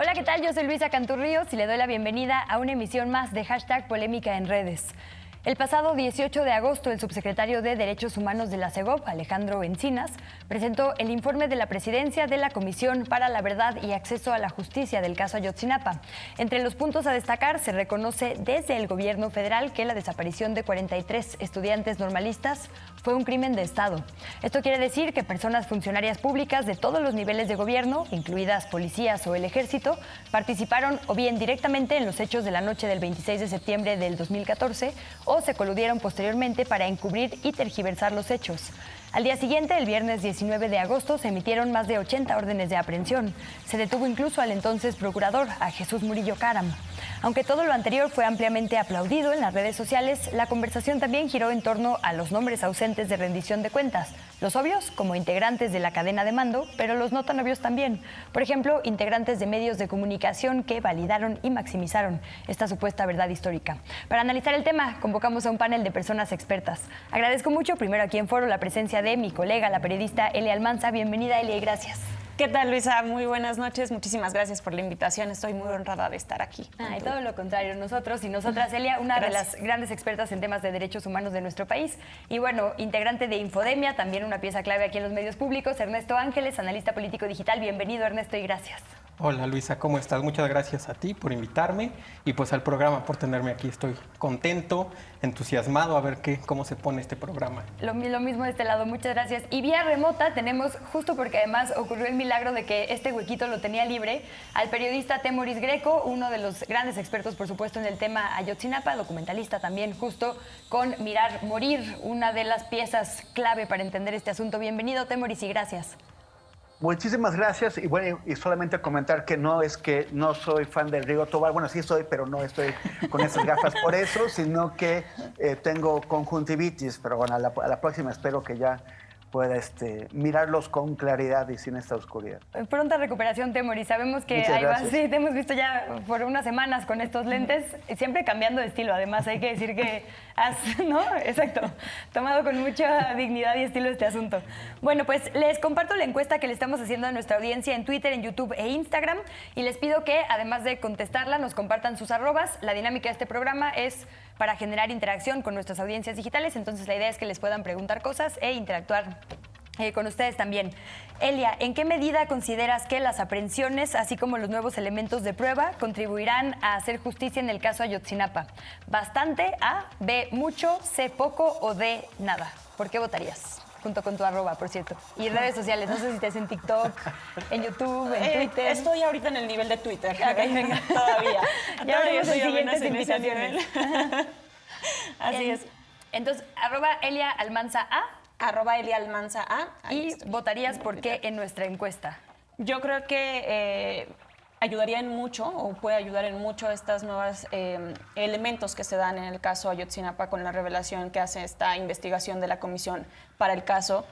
Hola, ¿qué tal? Yo soy Luisa Canturríos y le doy la bienvenida a una emisión más de #Polémica en Redes. El pasado 18 de agosto, el subsecretario de Derechos Humanos de la CEGOP, Alejandro Encinas, presentó el informe de la presidencia de la Comisión para la Verdad y Acceso a la Justicia del caso Ayotzinapa. Entre los puntos a destacar, se reconoce desde el gobierno federal que la desaparición de 43 estudiantes normalistas fue un crimen de Estado. Esto quiere decir que personas funcionarias públicas de todos los niveles de gobierno, incluidas policías o el ejército, participaron o bien directamente en los hechos de la noche del 26 de septiembre del 2014 o se coludieron posteriormente para encubrir y tergiversar los hechos. Al día siguiente, el viernes 19 de agosto, se emitieron más de 80 órdenes de aprehensión. Se detuvo incluso al entonces procurador, a Jesús Murillo Caram. Aunque todo lo anterior fue ampliamente aplaudido en las redes sociales, la conversación también giró en torno a los nombres ausentes de rendición de cuentas. Los obvios, como integrantes de la cadena de mando, pero los no tan obvios también. Por ejemplo, integrantes de medios de comunicación que validaron y maximizaron esta supuesta verdad histórica. Para analizar el tema, convocamos a un panel de personas expertas. Agradezco mucho, primero aquí en Foro, la presencia de mi colega, la periodista Elia Almanza. Bienvenida, Elia, y gracias. ¿Qué tal, Luisa? Muy buenas noches. Muchísimas gracias por la invitación. Estoy muy honrada de estar aquí. Y todo lo contrario, nosotros y nosotras, Elia, una de las grandes expertas en temas de derechos humanos de nuestro país. Y bueno, integrante de Infodemia, también una pieza clave aquí en los medios públicos, Ernesto Ángeles, analista político digital. Bienvenido, Ernesto, y gracias. Hola Luisa, ¿cómo estás? Muchas gracias a ti por invitarme y pues al programa por tenerme aquí. Estoy contento, entusiasmado a ver cómo se pone este programa. Lo mismo de este lado, muchas gracias. Y vía remota tenemos, justo porque además ocurrió el milagro de que este huequito lo tenía libre, al periodista Temoris Greco, uno de los grandes expertos, por supuesto, en el tema Ayotzinapa, documentalista también, justo con Mirar Morir, una de las piezas clave para entender este asunto. Bienvenido, Temoris, y gracias. Muchísimas gracias y bueno, y solamente comentar que no soy fan del Río Tobar, bueno sí soy, pero no estoy con esas gafas por eso, sino que tengo conjuntivitis, pero bueno, a la próxima espero que ya pueda mirarlos con claridad y sin esta oscuridad. Pronta recuperación, Temoris. Sabemos que ahí vas, sí, te hemos visto ya por unas semanas con estos lentes, siempre cambiando de estilo. Además, hay que decir que has, ¿no? Exacto, tomado con mucha dignidad y estilo este asunto. Bueno, pues les comparto la encuesta que le estamos haciendo a nuestra audiencia en Twitter, en YouTube e Instagram, y les pido que, además de contestarla, nos compartan sus arrobas. La dinámica de este programa es para generar interacción con nuestras audiencias digitales, entonces la idea es que les puedan preguntar cosas e interactuar con ustedes también. Elia, ¿en qué medida consideras que las aprehensiones, así como los nuevos elementos de prueba, contribuirán a hacer justicia en el caso Ayotzinapa? ¿Bastante, A, B, mucho, C, poco o D, nada? ¿Por qué votarías? Junto con tu arroba, por cierto. Y redes sociales, no sé si te hacen TikTok, en YouTube, en Twitter. Estoy ahorita en el nivel de Twitter. Okay, venga. Todavía. Ya veremos en siguientes en ese invitaciones. Así es. Entonces, arroba Elia Almanza A. Arroba Elia Almanza A. Y votarías por qué en nuestra encuesta. Yo creo que ayudaría en mucho, o puede ayudar en mucho, estas nuevas elementos que se dan en el caso Ayotzinapa con la revelación que hace esta investigación de la Comisión para el caso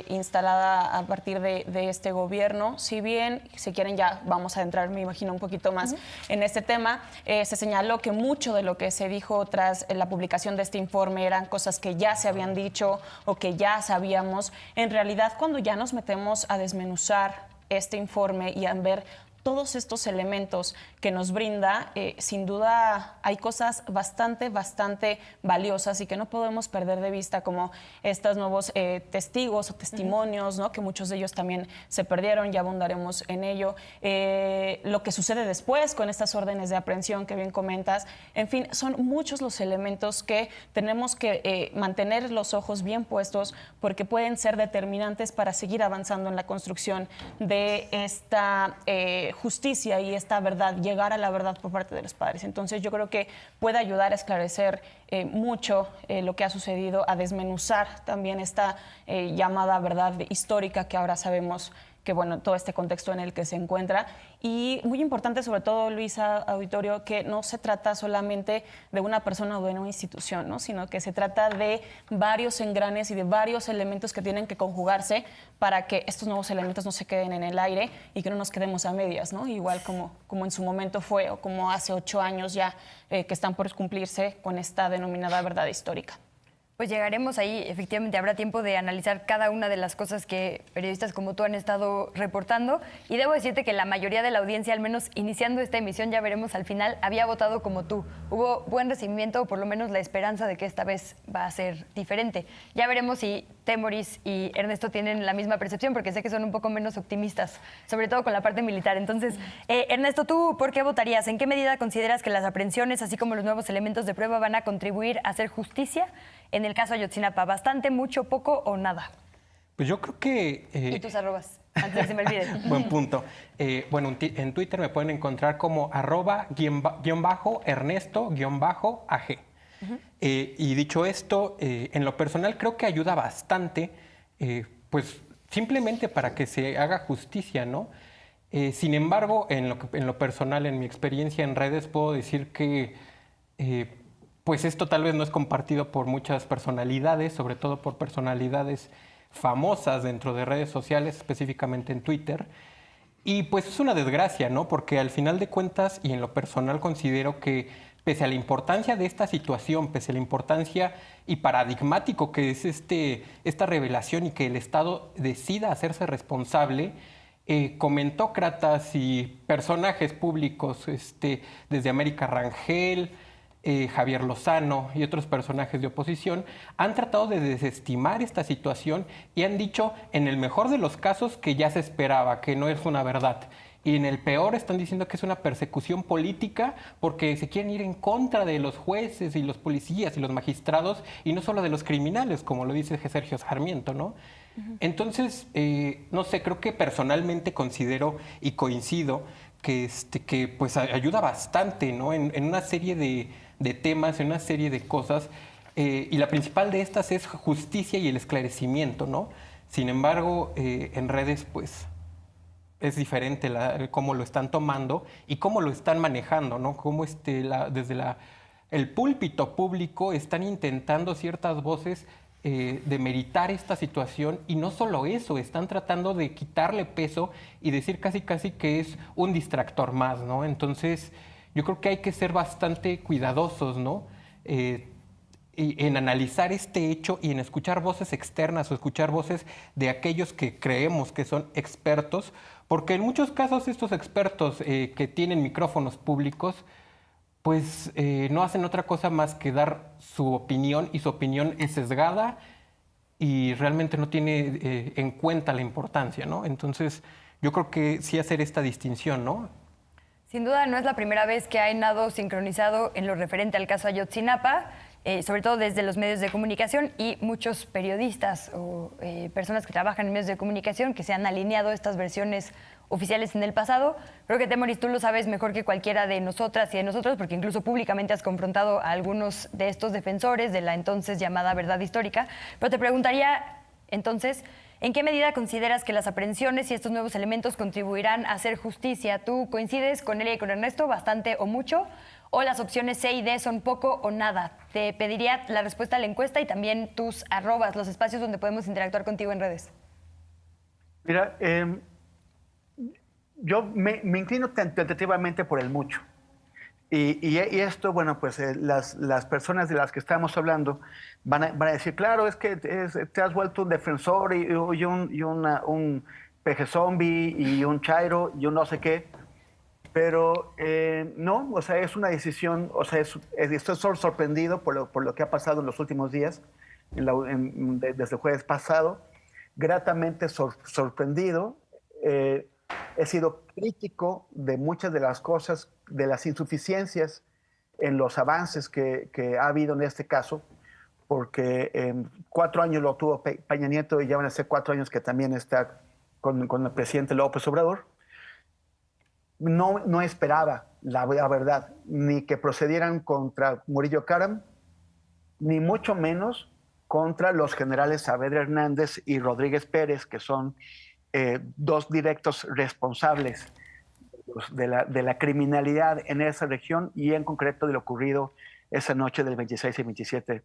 instalada a partir de este gobierno. Si bien, si quieren, ya vamos a entrar, me imagino, un poquito más en este tema, se señaló que mucho de lo que se dijo tras la publicación de este informe eran cosas que ya se habían dicho o que ya sabíamos. En realidad, cuando ya nos metemos a desmenuzar este informe y a ver todos estos elementos que nos brinda, sin duda hay cosas bastante valiosas y que no podemos perder de vista, como estos nuevos testigos o testimonios, ¿no? Que muchos de ellos también se perdieron, ya abundaremos en ello. Lo que sucede después con estas órdenes de aprehensión que bien comentas. En fin, son muchos los elementos que tenemos que mantener los ojos bien puestos porque pueden ser determinantes para seguir avanzando en la construcción de esta justicia y esta verdad, llegar a la verdad por parte de los padres. Entonces yo creo que puede ayudar a esclarecer mucho lo que ha sucedido, a desmenuzar también esta llamada verdad histórica que ahora sabemos que, bueno, todo este contexto en el que se encuentra. Y muy importante, sobre todo, Luisa, auditorio, que no se trata solamente de una persona o de una institución, ¿no? Sino que se trata de varios engranes y de varios elementos que tienen que conjugarse para que estos nuevos elementos no se queden en el aire y que no nos quedemos a medias, ¿no? Igual como en su momento fue, o como hace 8 años ya que están por cumplirse con esta denominada verdad histórica. Pues llegaremos ahí, efectivamente habrá tiempo de analizar cada una de las cosas que periodistas como tú han estado reportando y debo decirte que la mayoría de la audiencia, al menos iniciando esta emisión, ya veremos al final, había votado como tú. Hubo buen recibimiento o por lo menos la esperanza de que esta vez va a ser diferente. Ya veremos si Temoris y Ernesto tienen la misma percepción porque sé que son un poco menos optimistas, sobre todo con la parte militar. Entonces, Ernesto, ¿tú por qué votarías? ¿En qué medida consideras que las aprehensiones, así como los nuevos elementos de prueba, van a contribuir a hacer justicia en el caso Ayotzinapa? ¿Bastante, mucho, poco o nada? Pues yo creo que... Y tus arrobas, antes de que se me olvide. Buen punto. Bueno, en Twitter me pueden encontrar como @Ernesto_AG. Y dicho esto, en lo personal creo que ayuda bastante, pues simplemente para que se haga justicia, ¿no? Sin embargo, en lo personal, en mi experiencia en redes, puedo decir que pues esto tal vez no es compartido por muchas personalidades, sobre todo por personalidades famosas dentro de redes sociales, específicamente en Twitter. Y pues es una desgracia, ¿no? Porque al final de cuentas, y en lo personal considero que pese a la importancia de esta situación, pese a la importancia y paradigmático que es esta revelación y que el Estado decida hacerse responsable, comentócratas y personajes públicos, desde América Rangel, Javier Lozano y otros personajes de oposición, han tratado de desestimar esta situación y han dicho, en el mejor de los casos, que ya se esperaba, que no es una verdad. Y en el peor están diciendo que es una persecución política porque se quieren ir en contra de los jueces y los policías y los magistrados y no solo de los criminales, como lo dice Sergio Sarmiento, ¿no? Entonces, no sé, creo que personalmente considero y coincido que pues ayuda bastante, ¿no? En una serie de temas, en una serie de cosas, y la principal de estas es justicia y el esclarecimiento, ¿no? Sin embargo, en redes, pues, es diferente cómo lo están tomando y cómo lo están manejando, ¿no? Cómo desde el púlpito público están intentando ciertas voces demeritar esta situación y no solo eso, están tratando de quitarle peso y decir casi que es un distractor más, ¿no? Entonces, yo creo que hay que ser bastante cuidadosos, ¿no? En analizar este hecho y en escuchar voces externas o escuchar voces de aquellos que creemos que son expertos, porque en muchos casos estos expertos que tienen micrófonos públicos, pues no hacen otra cosa más que dar su opinión y su opinión es sesgada y realmente no tiene en cuenta la importancia, ¿no? Entonces, yo creo que sí hacer esta distinción, ¿no? Sin duda no es la primera vez que hay nado sincronizado en lo referente al caso Ayotzinapa, sobre todo desde los medios de comunicación y muchos periodistas o personas que trabajan en medios de comunicación que se han alineado a estas versiones oficiales en el pasado. Creo que, Temoris, tú lo sabes mejor que cualquiera de nosotras y de nosotros, porque incluso públicamente has confrontado a algunos de estos defensores de la entonces llamada verdad histórica. Pero te preguntaría, entonces, ¿en qué medida consideras que las aprehensiones y estos nuevos elementos contribuirán a hacer justicia? ¿Tú coincides con Elia y con Ernesto bastante o mucho? ¿O las opciones C y D son poco o nada? Te pediría la respuesta a la encuesta y también tus arrobas, los espacios donde podemos interactuar contigo en redes. Mira, yo me inclino tentativamente por el mucho. Y esto, bueno, pues las personas de las que estamos hablando van a decir, claro, es que te has vuelto un defensor y un peje zombie y un chairo y un no sé qué. Pero no, o sea, es una decisión, o sea, estoy sorprendido por lo que ha pasado en los últimos días, desde el jueves pasado, gratamente sorprendido. He sido crítico de muchas de las cosas, de las insuficiencias en los avances que ha habido en este caso, porque 4 años lo tuvo Peña Nieto y ya van a ser 4 años que también está con el presidente López Obrador. No esperaba, la verdad, ni que procedieran contra Murillo Karam, ni mucho menos contra los generales Saavedra Hernández y Rodríguez Pérez, que son 2 directos responsables de la criminalidad en esa región y en concreto de lo ocurrido esa noche del 26 y 27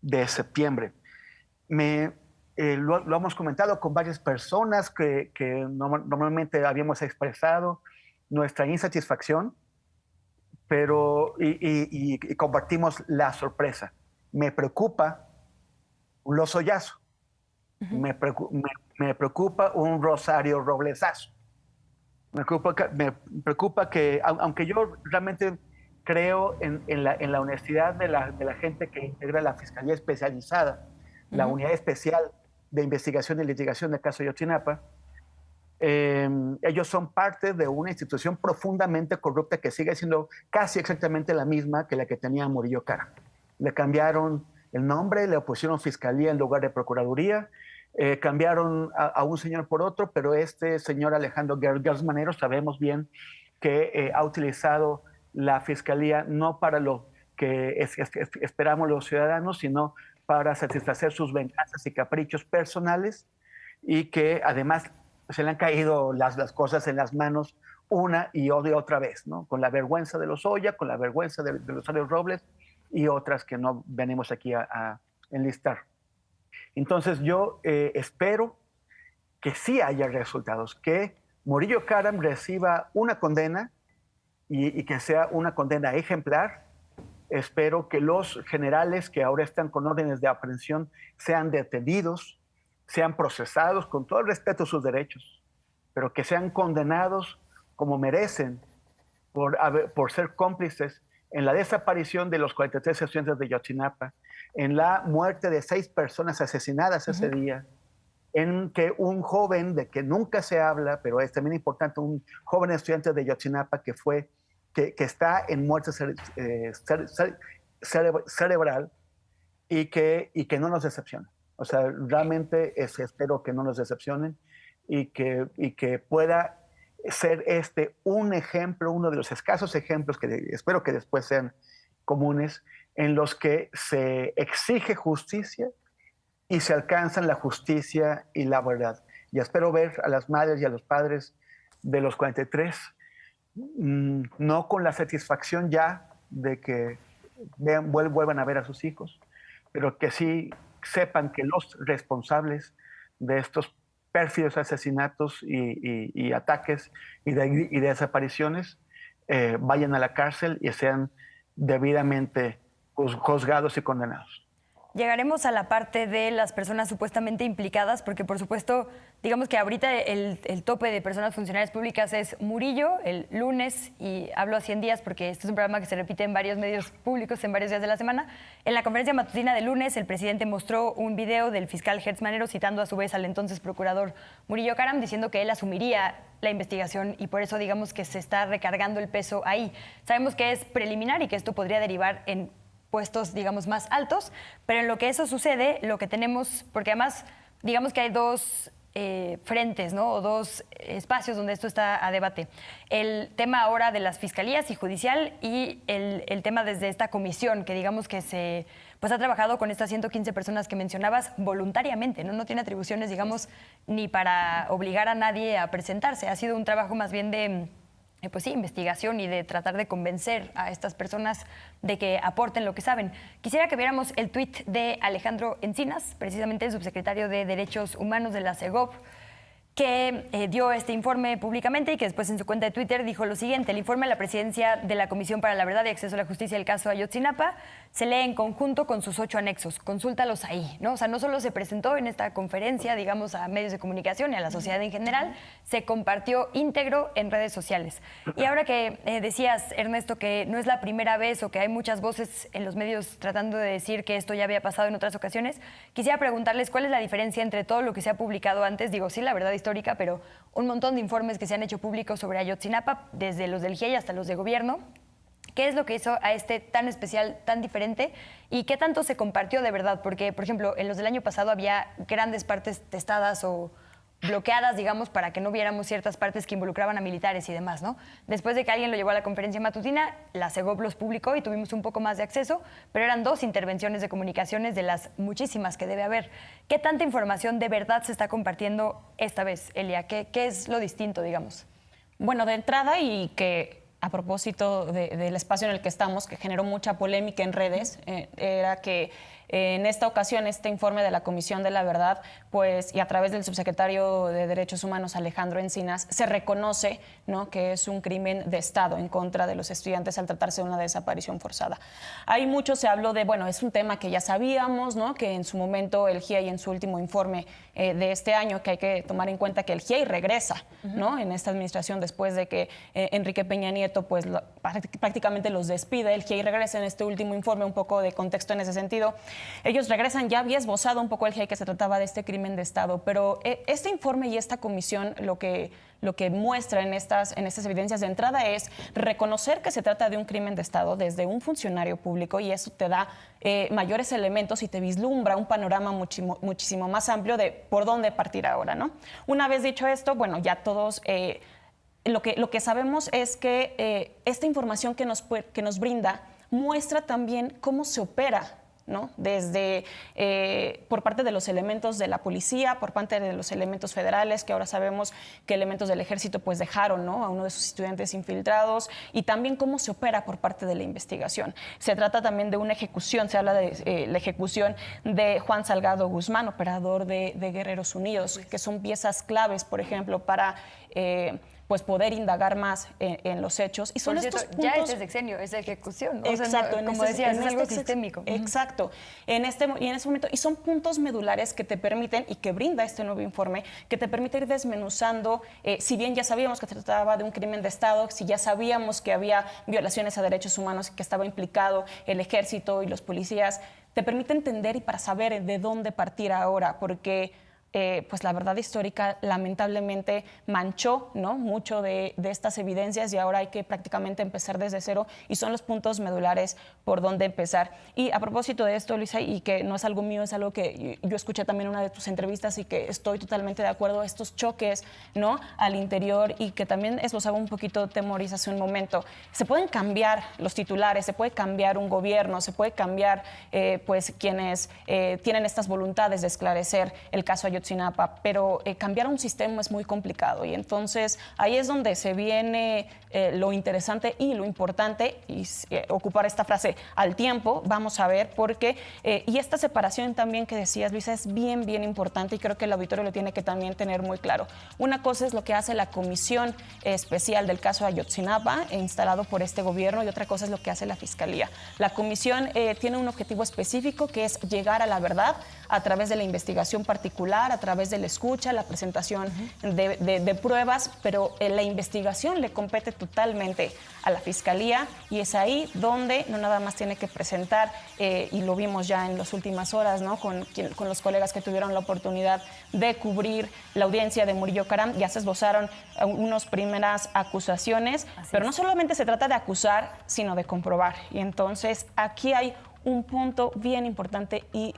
de septiembre. Lo hemos comentado con varias personas que normalmente habíamos expresado nuestra insatisfacción, pero y compartimos la sorpresa. Me preocupa un Lozoyazo. Me preocupa un Rosario Roblesazo. Me preocupa que, aunque yo realmente creo en la honestidad de la gente que integra la Fiscalía Especializada, la Unidad Especial de Investigación y Litigación del caso Ayotzinapa, ellos son parte de una institución profundamente corrupta que sigue siendo casi exactamente la misma que la que tenía Murillo Karam. Le cambiaron el nombre, le pusieron Fiscalía en lugar de Procuraduría, cambiaron a un señor por otro, pero este señor Alejandro Gertz Manero sabemos bien que ha utilizado la Fiscalía no para lo que esperamos los ciudadanos, sino para satisfacer sus venganzas y caprichos personales, y que además se le han caído las cosas en las manos una y otra vez, ¿no? Con la vergüenza de Lozoya, con la vergüenza de Rosario Robles y otras que no venimos aquí a enlistar. Entonces yo espero que sí haya resultados, que Murillo Karam reciba una condena y que sea una condena ejemplar. Espero que los generales que ahora están con órdenes de aprehensión sean detenidos, sean procesados con todo el respeto a sus derechos, pero que sean condenados como merecen por ser cómplices en la desaparición de los 43 estudiantes de Ayotzinapa, en la muerte de 6 personas asesinadas ese día, en que un joven de que nunca se habla, pero es también importante, un joven estudiante de Ayotzinapa que está en muerte cerebral y que no nos decepcione. O sea, realmente espero que no nos decepcionen y que pueda ser un ejemplo, uno de los escasos ejemplos que espero que después sean comunes, en los que se exige justicia y se alcanzan la justicia y la verdad. Y espero ver a las madres y a los padres de los 43, no con la satisfacción ya de que vuelvan a ver a sus hijos, pero que sí sepan que los responsables de estos pérfidos asesinatos y ataques y desapariciones vayan a la cárcel y sean debidamente juzgados y condenados. Llegaremos a la parte de las personas supuestamente implicadas, porque por supuesto, digamos que ahorita el tope de personas funcionarias públicas es Murillo el lunes, y hablo a 100 días porque este es un programa que se repite en varios medios públicos en varios días de la semana. En la conferencia matutina del lunes, el presidente mostró un video del fiscal Gertz Manero citando a su vez al entonces procurador Murillo Karam, diciendo que él asumiría la investigación y por eso digamos que se está recargando el peso ahí. Sabemos que es preliminar y que esto podría derivar en puestos, digamos, más altos, pero en lo que eso sucede, lo que tenemos, porque además, digamos que hay dos frentes, ¿no? O dos espacios donde esto está a debate. El tema ahora de las fiscalías y judicial y el tema desde esta comisión que digamos que se ha trabajado con estas 115 personas que mencionabas voluntariamente, ¿no? No tiene atribuciones, digamos, ni para obligar a nadie a presentarse. Ha sido un trabajo más bien de pues sí, investigación y de tratar de convencer a estas personas de que aporten lo que saben. Quisiera que viéramos el tuit de Alejandro Encinas, precisamente el subsecretario de Derechos Humanos de la CEGOP, que dio este informe públicamente y que después en su cuenta de Twitter dijo lo siguiente: el informe de la presidencia de la Comisión para la Verdad y Acceso a la Justicia del caso Ayotzinapa se lee en conjunto con sus 8 anexos, consúltalos ahí, ¿no? O sea, no solo se presentó en esta conferencia, digamos, a medios de comunicación y a la sociedad en general, se compartió íntegro en redes sociales. Y ahora que decías, Ernesto, que no es la primera vez o que hay muchas voces en los medios tratando de decir que esto ya había pasado en otras ocasiones, quisiera preguntarles cuál es la diferencia entre todo lo que se ha publicado antes, digo, sí, la verdad histórica, pero un montón de informes que se han hecho públicos sobre Ayotzinapa, desde los del GIEI hasta los de gobierno. ¿Qué es lo que hizo a este tan especial, tan diferente? ¿Y qué tanto se compartió de verdad? Porque, por ejemplo, en los del año pasado había grandes partes testadas o bloqueadas, digamos, para que no viéramos ciertas partes que involucraban a militares y demás, ¿no? Después de que alguien lo llevó a la conferencia matutina, la CEGOP los publicó y tuvimos un poco más de acceso, pero eran 2 intervenciones de comunicaciones de las muchísimas que debe haber. ¿Qué tanta información de verdad se está compartiendo esta vez, Elia? ¿Qué es lo distinto, digamos? Bueno, de entrada, y que a propósito del espacio en el que estamos, que generó mucha polémica en redes, era que en esta ocasión, este informe de la Comisión de la Verdad, pues, y a través del subsecretario de Derechos Humanos, Alejandro Encinas, se reconoce, ¿no?, que es un crimen de Estado en contra de los estudiantes al tratarse de una desaparición forzada. Hay mucho, se habló de, bueno, es un tema que ya sabíamos, ¿no?, que en su momento el GIEI, en su último informe de este año, que hay que tomar en cuenta que el GIEI regresa, ¿no?, en esta administración después de que Enrique Peña Nieto, pues, prácticamente los despide. El GIEI regresa en este último informe, un poco de contexto en ese sentido. Ellos regresan, ya había esbozado un poco el GIEI que se trataba de este crimen de Estado, pero este informe y esta comisión lo que muestra en estas evidencias de entrada es reconocer que se trata de un crimen de Estado desde un funcionario público, y eso te da mayores elementos y te vislumbra un panorama muchísimo más amplio de por dónde partir ahora, ¿no? Una vez dicho esto, bueno, ya todos... Lo que sabemos es que esta información que nos brinda muestra también cómo se opera, ¿no?, desde por parte de los elementos de la policía, por parte de los elementos federales, que ahora sabemos que elementos del ejército pues dejaron, ¿no?, a uno de sus estudiantes infiltrados, y también cómo se opera por parte de la investigación. Se trata también de una ejecución, se habla de la ejecución de Juan Salgado Guzmán, operador de Guerreros Unidos, que son piezas claves, por ejemplo, para... pues poder indagar más en los hechos. Y son por cierto, estos puntos... ya es sexenio, es ejecución, ¿no? Exacto. O sea, como decías, es algo sistémico. Exacto. Y en ese momento, y son puntos medulares que te permiten, y que brinda este nuevo informe, que te permite ir desmenuzando, si bien ya sabíamos que se trataba de un crimen de Estado, si ya sabíamos que había violaciones a derechos humanos, que estaba implicado el ejército y los policías, te permite entender y para saber de dónde partir ahora, porque... pues la verdad histórica lamentablemente manchó, ¿no?, mucho de estas evidencias, y ahora hay que prácticamente empezar desde cero, y son los puntos medulares por donde empezar. Y a propósito de esto, Luisa, y que no es algo mío, es algo que yo escuché también en una de tus entrevistas y que estoy totalmente de acuerdo, estos choques, ¿no?, al interior, y que también esbozaba un poquito de temores hace un momento. Se pueden cambiar los titulares, se puede cambiar un gobierno, se puede cambiar pues quienes tienen estas voluntades de esclarecer el caso Ayotzinapa, pero cambiar un sistema es muy complicado, y entonces ahí es donde se viene lo interesante y lo importante, y ocupar esta frase al tiempo, vamos a ver, porque y esta separación también que decías, Luisa, es bien, bien importante, y creo que el auditorio lo tiene que también tener muy claro. Una cosa es lo que hace la Comisión Especial del caso Ayotzinapa, instalado por este gobierno, y otra cosa es lo que hace la Fiscalía. La Comisión tiene un objetivo específico, que es llegar a la verdad a través de la investigación particular, a través de la escucha, la presentación de pruebas, pero la investigación le compete totalmente a la Fiscalía, y es ahí donde no nada más tiene que presentar, y lo vimos ya en las últimas horas, ¿no?, con los colegas que tuvieron la oportunidad de cubrir la audiencia de Murillo Karam, ya se esbozaron unas primeras acusaciones, pero no solamente se trata de acusar, sino de comprobar. Y entonces aquí hay un punto bien importante y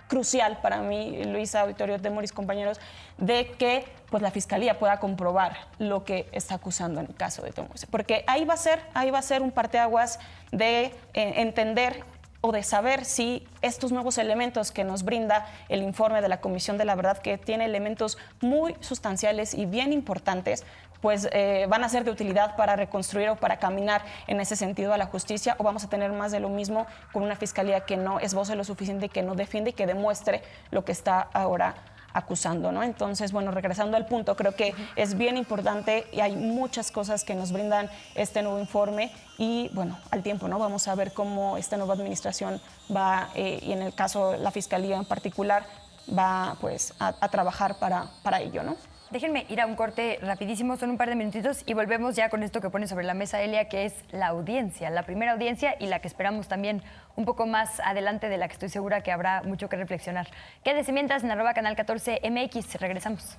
crucial para mí, Luisa, auditorio, Temoris, compañeros, de que pues la Fiscalía pueda comprobar lo que está acusando en el caso de Temoris. Porque ahí va a ser un parteaguas de entender o de saber si estos nuevos elementos que nos brinda el informe de la Comisión de la Verdad, que tiene elementos muy sustanciales y bien importantes, pues van a ser de utilidad para reconstruir o para caminar en ese sentido a la justicia, o vamos a tener más de lo mismo con una Fiscalía que no esboce lo suficiente, que no defiende y que demuestre lo que está ahora acusando, ¿no? Entonces, bueno, regresando al punto, creo que es bien importante, y hay muchas cosas que nos brindan este nuevo informe, y bueno, al tiempo, ¿no? Vamos a ver cómo esta nueva administración va, y en el caso la Fiscalía en particular, va pues a trabajar para ello, ¿no? Déjenme ir a un corte rapidísimo, son un par de minutitos, y volvemos ya con esto que pone sobre la mesa Elia, que es la audiencia, la primera audiencia, y la que esperamos también un poco más adelante, de la que estoy segura que habrá mucho que reflexionar. Quédese mientras en @canal14mx, regresamos.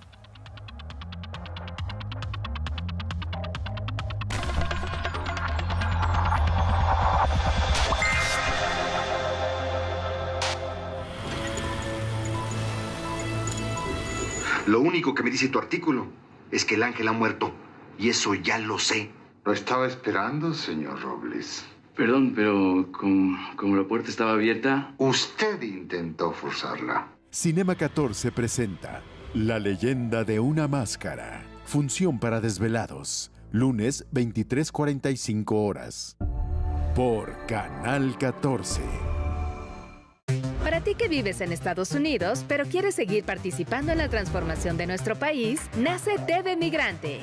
Lo único que me dice tu artículo es que el ángel ha muerto, y eso ya lo sé. Lo estaba esperando, señor Robles. Perdón, pero como la puerta estaba abierta... Usted intentó forzarla. Cinema 14 presenta La leyenda de una máscara. Función para desvelados. lunes 23:45 horas. Por Canal 14. Para ti que vives en Estados Unidos, pero quieres seguir participando en la transformación de nuestro país, nace TV Migrante.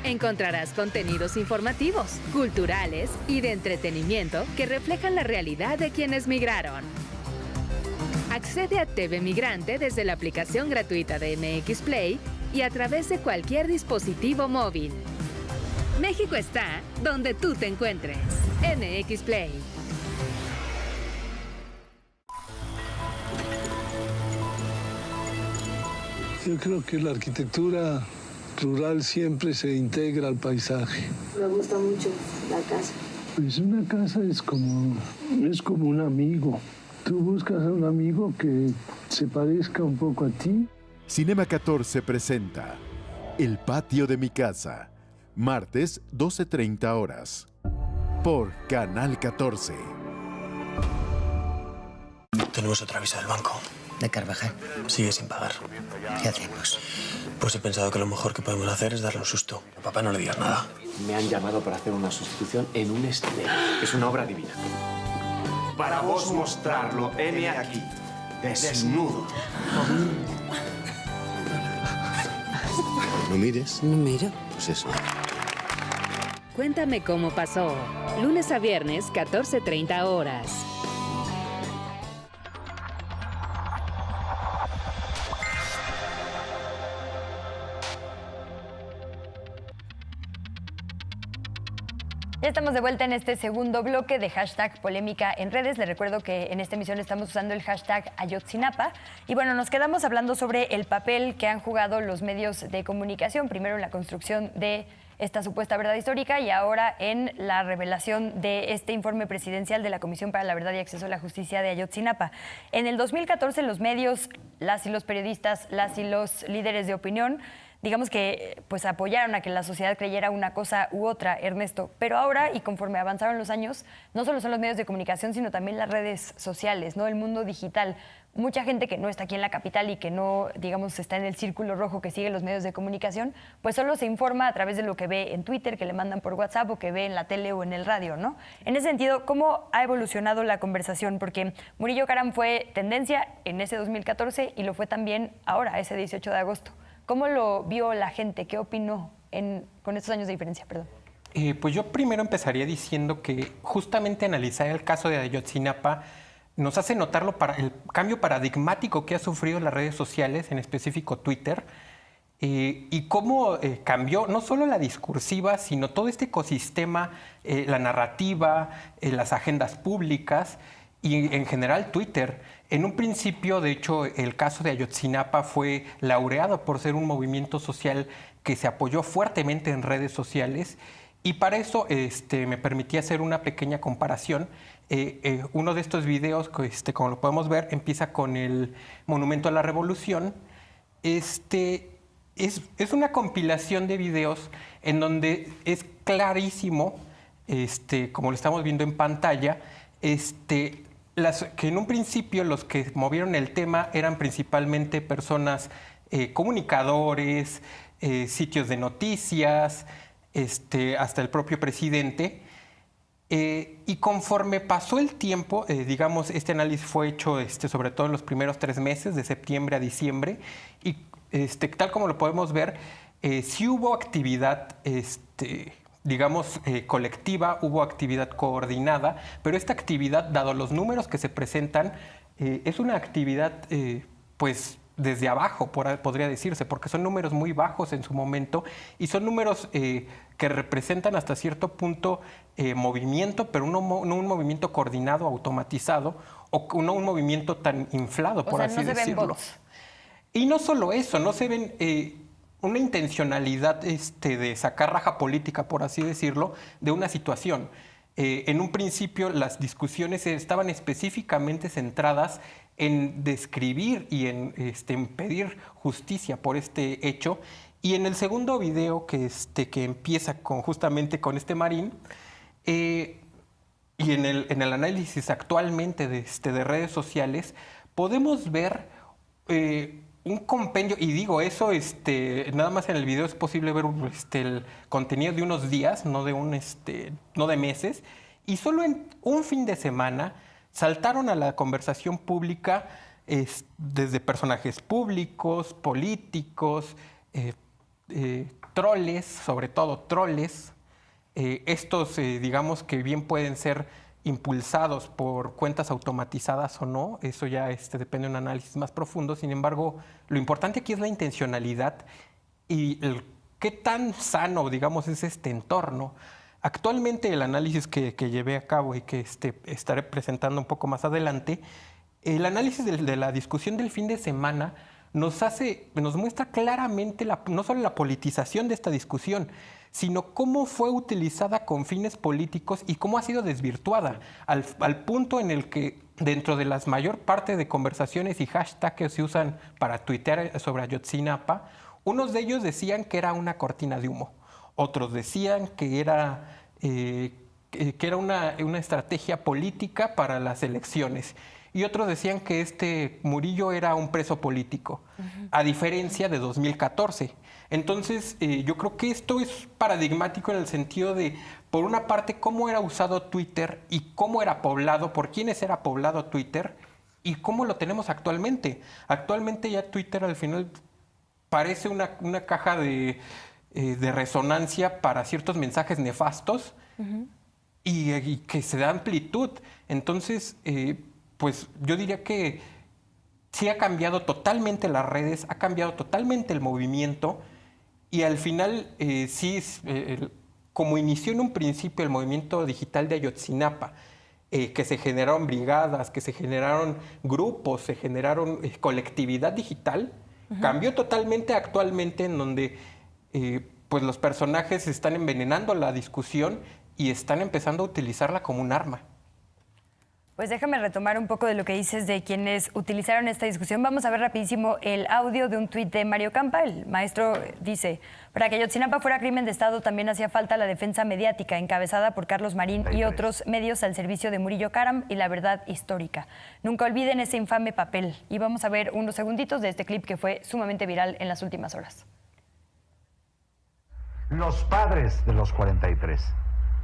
Encontrarás contenidos informativos, culturales y de entretenimiento que reflejan la realidad de quienes migraron. Accede a TV Migrante desde la aplicación gratuita de MX Play y a través de cualquier dispositivo móvil. México está donde tú te encuentres. MX Play. Yo creo que la arquitectura rural siempre se integra al paisaje. Me gusta mucho la casa. Pues una casa es como un amigo. Tú buscas a un amigo que se parezca un poco a ti. Cinema 14 presenta El patio de mi casa, martes 12:30 horas. Por Canal 14. Tenemos otra visa del banco. ¿De Carvajal? Sigue sin pagar. ¿Qué hacemos? Pues he pensado que lo mejor que podemos hacer es darle un susto. A papá no le digas nada. Me han llamado para hacer una sustitución en un estreno. Es una obra divina. Para vos mostrarlo, heme aquí, desnudo. No mires. No miro. Pues eso. Cuéntame cómo pasó. Lunes a viernes, 14:30 horas. Ya estamos de vuelta en este segundo bloque de hashtag polémica en redes. Les recuerdo que en esta emisión estamos usando el hashtag Ayotzinapa. Y bueno, nos quedamos hablando sobre el papel que han jugado los medios de comunicación, primero en la construcción de esta supuesta verdad histórica y ahora en la revelación de este informe presidencial de la Comisión para la Verdad y Acceso a la Justicia de Ayotzinapa. En el 2014 los medios, las y los periodistas, las y los líderes de opinión, digamos que pues apoyaron a que la sociedad creyera una cosa u otra, Ernesto. Pero ahora, y conforme avanzaron los años, no solo son los medios de comunicación, sino también las redes sociales, ¿no? El mundo digital. Mucha gente que no está aquí en la capital y que no, digamos, está en el círculo rojo que sigue los medios de comunicación, pues solo se informa a través de lo que ve en Twitter, que le mandan por WhatsApp o que ve en la tele o en el radio, ¿no? En ese sentido, ¿cómo ha evolucionado la conversación? Porque Murillo Karam fue tendencia en ese 2014 y lo fue también ahora, ese 18 de agosto. ¿Cómo lo vio la gente? ¿Qué opinó con estos años de diferencia? Perdón. Pues yo primero empezaría diciendo que justamente analizar el caso de Ayotzinapa nos hace notar el cambio paradigmático que ha sufrido las redes sociales, en específico Twitter, y cómo cambió no solo la discursiva, sino todo este ecosistema, la narrativa, las agendas públicas y en general Twitter. En un principio, de hecho, el caso de Ayotzinapa fue laureado por ser un movimiento social que se apoyó fuertemente en redes sociales. Y para eso me permití hacer una pequeña comparación. Uno de estos videos, como lo podemos ver, empieza con el Monumento a la Revolución. Es una compilación de videos en donde es clarísimo, como lo estamos viendo en pantalla, que en un principio los que movieron el tema eran principalmente personas, comunicadores, sitios de noticias, hasta el propio presidente. Y conforme pasó el tiempo, digamos, este análisis fue hecho sobre todo en los primeros 3 meses, de septiembre a diciembre, y tal como lo podemos ver, sí hubo actividad, digamos, colectiva, hubo actividad coordinada, pero esta actividad, dado los números que se presentan, es una actividad, pues, desde abajo, podría decirse, porque son números muy bajos en su momento y son números que representan hasta cierto punto movimiento, pero no un movimiento coordinado, automatizado, o no un movimiento tan inflado, por así decirlo. Se ven bots. Y no solo eso, no se ven una intencionalidad de sacar raja política, por así decirlo, de una situación. En un principio las discusiones estaban específicamente centradas en describir y en pedir justicia por este hecho. Y en el segundo video que empieza justamente con este marín, y en el análisis actualmente de redes sociales, podemos ver un compendio, y digo eso, nada más en el video es posible ver el contenido de unos días, no de meses, y solo en un fin de semana saltaron a la conversación pública desde personajes públicos, políticos, troles, sobre todo troles, estos digamos que bien pueden ser impulsados por cuentas automatizadas o no, eso ya depende de un análisis más profundo. Sin embargo, lo importante aquí es la intencionalidad y qué tan sano, digamos, es este entorno. Actualmente el análisis que llevé a cabo y que estaré presentando un poco más adelante, el análisis de la discusión del fin de semana nos muestra claramente no solo la politización de esta discusión, sino cómo fue utilizada con fines políticos y cómo ha sido desvirtuada, al punto en el que dentro de la mayor parte de conversaciones y hashtags que se usan para tuitear sobre Ayotzinapa, unos de ellos decían que era una cortina de humo, otros decían que era una estrategia política para las elecciones, y otros decían que Murillo era un preso político, a diferencia de 2014. Entonces, yo creo que esto es paradigmático en el sentido de, por una parte, cómo era usado Twitter y cómo era poblado, por quiénes era poblado Twitter y cómo lo tenemos actualmente. Actualmente ya Twitter al final parece una caja de resonancia para ciertos mensajes nefastos y que se da amplitud. Entonces, pues yo diría que sí ha cambiado totalmente las redes, ha cambiado totalmente el movimiento y al final como inició en un principio el movimiento digital de Ayotzinapa, que se generaron brigadas, que se generaron grupos, se generaron colectividad digital, cambió totalmente actualmente en donde pues los personajes están envenenando la discusión y están empezando a utilizarla como un arma. Pues déjame retomar un poco de lo que dices de quienes utilizaron esta discusión. Vamos a ver rapidísimo el audio de un tuit de Mario Campa. El maestro dice: para que Ayotzinapa fuera crimen de Estado también hacía falta la defensa mediática encabezada por Carlos Marín y otros medios al servicio de Murillo Karam y la verdad histórica. Nunca olviden ese infame papel. Y vamos a ver unos segunditos de este clip que fue sumamente viral en las últimas horas. Los padres de los 43,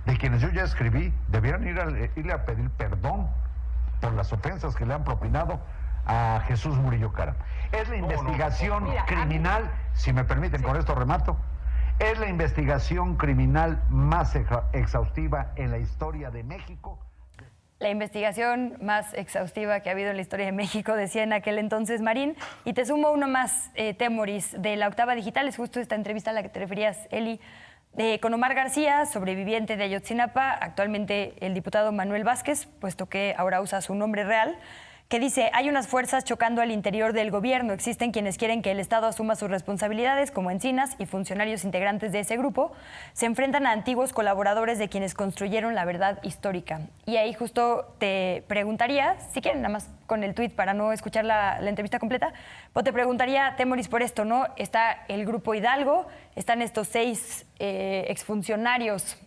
de quienes yo ya escribí, debieran irle a pedir perdón por las ofensas que le han propinado a Jesús Murillo Karam. Es la investigación criminal, si me permiten, con esto remato, es la investigación criminal más exhaustiva en la historia de México. La investigación más exhaustiva que ha habido en la historia de México, decía en aquel entonces Marín. Y te sumo uno más, Temoris, de La Octava Digital, es justo esta entrevista a la que te referías, Eli, con Omar García, sobreviviente de Ayotzinapa, actualmente el diputado Manuel Vázquez, puesto que ahora usa su nombre real, que dice: hay unas fuerzas chocando al interior del gobierno, existen quienes quieren que el Estado asuma sus responsabilidades, como Encinas y funcionarios integrantes de ese grupo, se enfrentan a antiguos colaboradores de quienes construyeron la verdad histórica. Y ahí justo te preguntaría, si quieren nada más con el tuit para no escuchar la entrevista completa, pues te preguntaría, Temoris, por esto, ¿no? Está el Grupo Hidalgo, están estos 6 exfuncionarios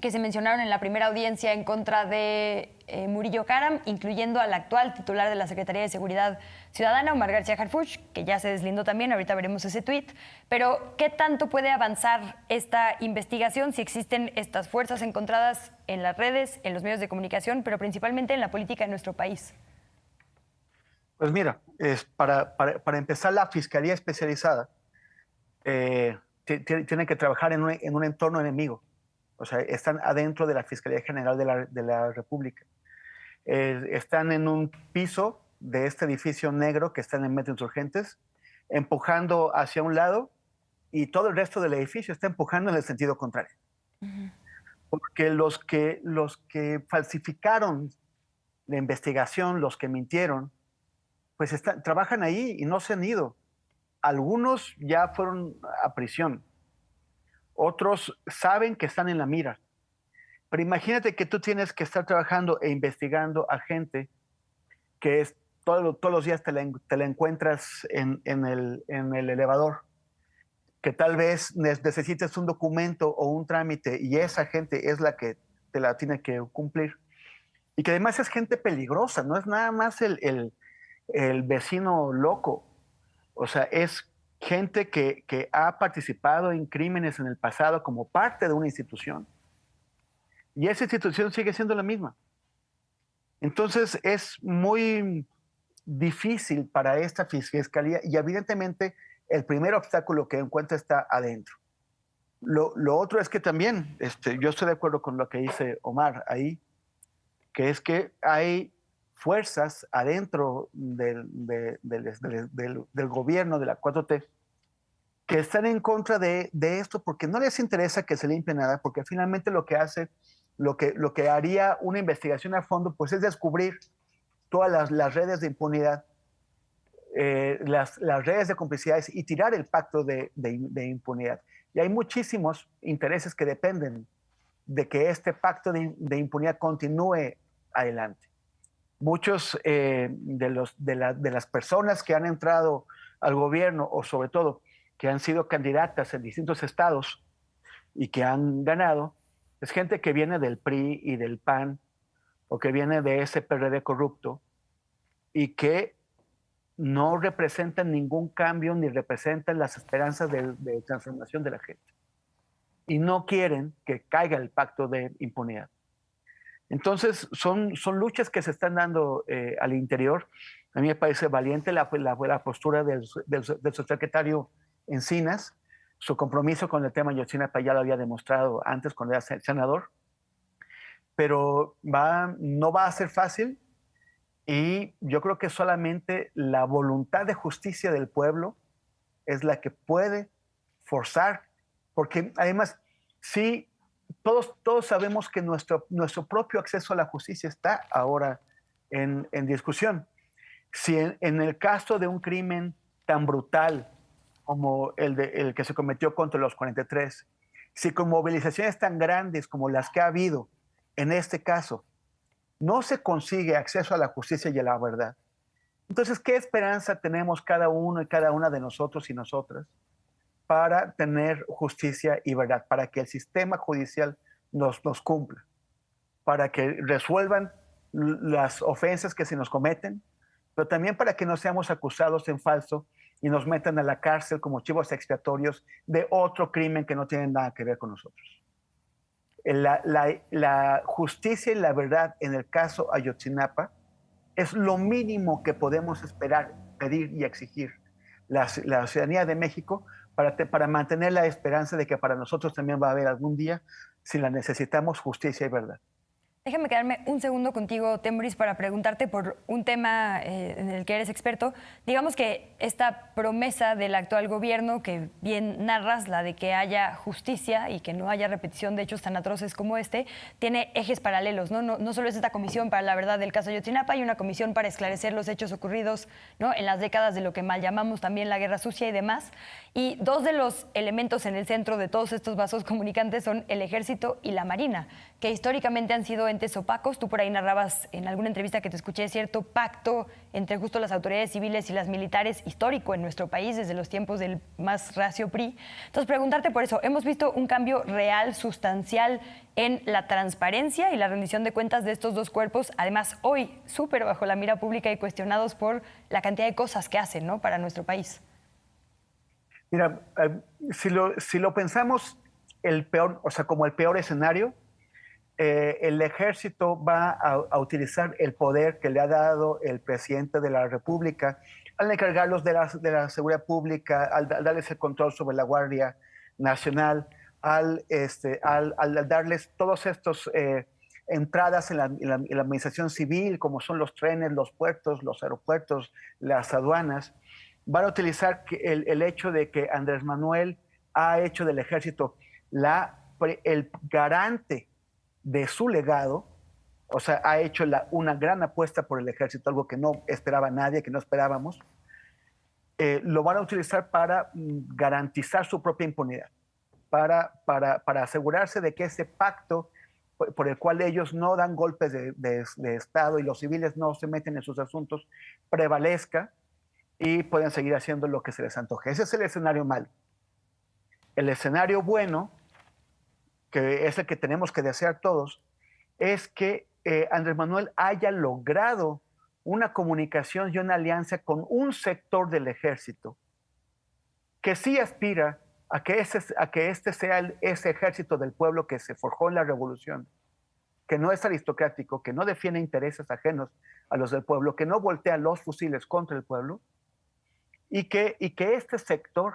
que se mencionaron en la primera audiencia en contra de Murillo Karam, incluyendo al actual titular de la Secretaría de Seguridad Ciudadana, Omar García Harfuch, que ya se deslindó también, ahorita veremos ese tuit. Pero, ¿qué tanto puede avanzar esta investigación si existen estas fuerzas encontradas en las redes, en los medios de comunicación, pero principalmente en la política de nuestro país? Pues mira, para empezar, la Fiscalía Especializada tiene que trabajar en un entorno enemigo. O sea, están adentro de la Fiscalía General de la República. Están en un piso de este edificio negro que está en el Metro Insurgentes, empujando hacia un lado, y todo el resto del edificio está empujando en el sentido contrario. Porque los que falsificaron la investigación, los que mintieron, pues trabajan ahí y no se han ido. Algunos ya fueron a prisión. Otros saben que están en la mira. Pero imagínate que tú tienes que estar trabajando e investigando a gente que todos los días te la encuentras en el elevador, que tal vez necesites un documento o un trámite y esa gente es la que te la tiene que cumplir. Y que además es gente peligrosa, no es nada más el vecino loco. O sea, es gente que ha participado en crímenes en el pasado como parte de una institución. Y esa institución sigue siendo la misma. Entonces es muy difícil para esta fiscalía y evidentemente el primer obstáculo que encuentra está adentro. Lo otro es que también, yo estoy de acuerdo con lo que dice Omar ahí, que es que hay fuerzas adentro del gobierno de la 4T que están en contra de esto porque no les interesa que se limpie nada, porque finalmente lo que hace, lo que haría una investigación a fondo, pues es descubrir todas las redes de impunidad, las redes de complicidades y tirar el pacto de impunidad. Y hay muchísimos intereses que dependen de que este pacto de impunidad continúe adelante. Muchos de las personas que han entrado al gobierno, o sobre todo que han sido candidatas en distintos estados y que han ganado, es gente que viene del PRI y del PAN, o que viene de ese PRD corrupto, y que no representan ningún cambio ni representan las esperanzas de transformación de la gente. Y no quieren que caiga el pacto de impunidad. Entonces, son luchas que se están dando al interior. A mí me parece valiente la postura del subsecretario Encinas. Su compromiso con el tema Ayotzinapa ya lo había demostrado antes cuando era senador. Pero no va a ser fácil. Y yo creo que solamente la voluntad de justicia del pueblo es la que puede forzar, porque además, sí, todos sabemos que nuestro propio acceso a la justicia está ahora en discusión. Si en el caso de un crimen tan brutal como el que se cometió contra los 43, si con movilizaciones tan grandes como las que ha habido en este caso, no se consigue acceso a la justicia y a la verdad, entonces, ¿qué esperanza tenemos cada uno y cada una de nosotros y nosotras para tener justicia y verdad, para que el sistema judicial nos cumpla, para que resuelvan las ofensas que se nos cometen, pero también para que no seamos acusados en falso y nos metan a la cárcel como chivos expiatorios de otro crimen que no tiene nada que ver con nosotros? La justicia y la verdad en el caso Ayotzinapa es lo mínimo que podemos esperar, pedir y exigir la ciudadanía de México para mantener la esperanza de que para nosotros también va a haber algún día, si la necesitamos, justicia y verdad. Déjame quedarme un segundo contigo, Tembris, para preguntarte por un tema en el que eres experto. Digamos que esta promesa del actual gobierno, que bien narras, la de que haya justicia y que no haya repetición de hechos tan atroces como este, tiene ejes paralelos, ¿no? No solo es esta comisión para la verdad del caso Ayotzinapa, hay una comisión para esclarecer los hechos ocurridos, ¿no?, en las décadas de lo que mal llamamos también la guerra sucia y demás. Y dos de los elementos en el centro de todos estos vasos comunicantes son el Ejército y la Marina, que históricamente han sido entes opacos. Tú por ahí narrabas en alguna entrevista que te escuché cierto pacto entre justo las autoridades civiles y las militares histórico en nuestro país desde los tiempos del más racio PRI. Entonces, preguntarte por eso, ¿hemos visto un cambio real, sustancial en la transparencia y la rendición de cuentas de estos dos cuerpos? Además, hoy súper bajo la mira pública y cuestionados por la cantidad de cosas que hacen, ¿no?, para nuestro país. Mira, si lo pensamos como el peor escenario, el Ejército va a utilizar el poder que le ha dado el presidente de la República al encargarlos de la seguridad pública, al darles el control sobre la Guardia Nacional, al darles todos estos entradas en la administración civil, como son los trenes, los puertos, los aeropuertos, las aduanas. Van a utilizar el hecho de que Andrés Manuel ha hecho del Ejército el garante de su legado, o sea, ha hecho una gran apuesta por el Ejército, algo que no esperaba nadie, que no esperábamos. Lo van a utilizar para garantizar su propia impunidad, para asegurarse de que ese pacto por el cual ellos no dan golpes de Estado y los civiles no se meten en sus asuntos prevalezca y pueden seguir haciendo lo que se les antoje. Ese es el escenario malo. El escenario bueno, que es el que tenemos que desear todos, es que Andrés Manuel haya logrado una comunicación y una alianza con un sector del Ejército que sí aspira a que este sea ese ejército del pueblo que se forjó en la revolución, que no es aristocrático, que no defiende intereses ajenos a los del pueblo, que no voltea los fusiles contra el pueblo, y que este sector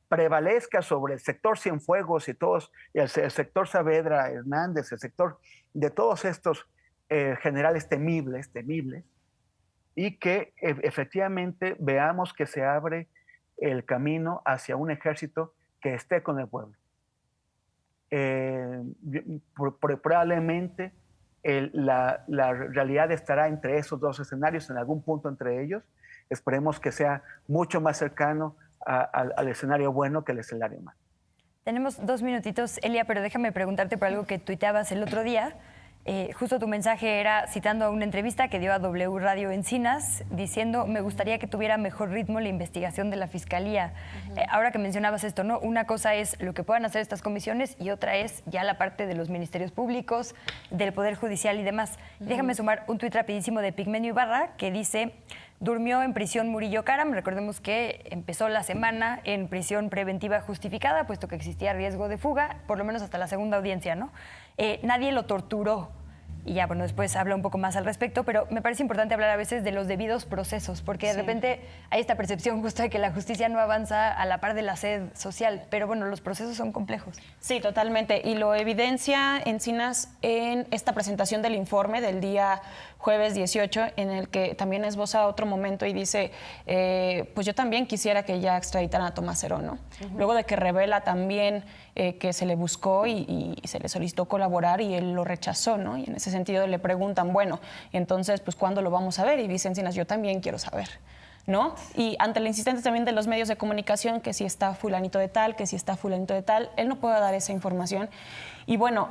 prevalezca sobre el sector Cienfuegos y el sector Saavedra Hernández, el sector de todos estos generales temibles, y que efectivamente veamos que se abre el camino hacia un ejército que esté con el pueblo. Probablemente la realidad estará entre esos dos escenarios, en algún punto entre ellos. Esperemos que sea mucho más cercano al escenario bueno que el escenario malo. Tenemos 2 minutitos, Elia, pero déjame preguntarte por algo que tuiteabas el otro día. Justo tu mensaje era citando a una entrevista que dio a W Radio Encinas, diciendo: me gustaría que tuviera mejor ritmo la investigación de la Fiscalía. Ahora que mencionabas esto, ¿no? Una cosa es lo que puedan hacer estas comisiones y otra es ya la parte de los ministerios públicos, del Poder Judicial y demás. Déjame sumar un tuit rapidísimo de Pigmenio Ibarra que dice: durmió en prisión Murillo Karam. Recordemos que empezó la semana en prisión preventiva justificada, puesto que existía riesgo de fuga, por lo menos hasta la segunda audiencia, ¿no? Nadie lo torturó. Y ya, bueno, después habla un poco más al respecto, pero me parece importante hablar a veces de los debidos procesos, porque de repente hay esta percepción justo de que la justicia no avanza a la par de la sed social, pero bueno, los procesos son complejos. Sí, totalmente, y lo evidencia Encinas en esta presentación del informe del día jueves 18, en el que también esboza otro momento y dice, pues yo también quisiera que ya extraditaran a Tomás Herón, ¿no? Luego de que revela también que se le buscó y se le solicitó colaborar y él lo rechazó, ¿no? Y en ese sentido le preguntan, bueno, entonces, pues, ¿cuándo lo vamos a ver? Y dice Encinas, yo también quiero saber, ¿no? Y ante la insistencia también de los medios de comunicación, que si está fulanito de tal, que si está fulanito de tal, él no puede dar esa información. Y bueno,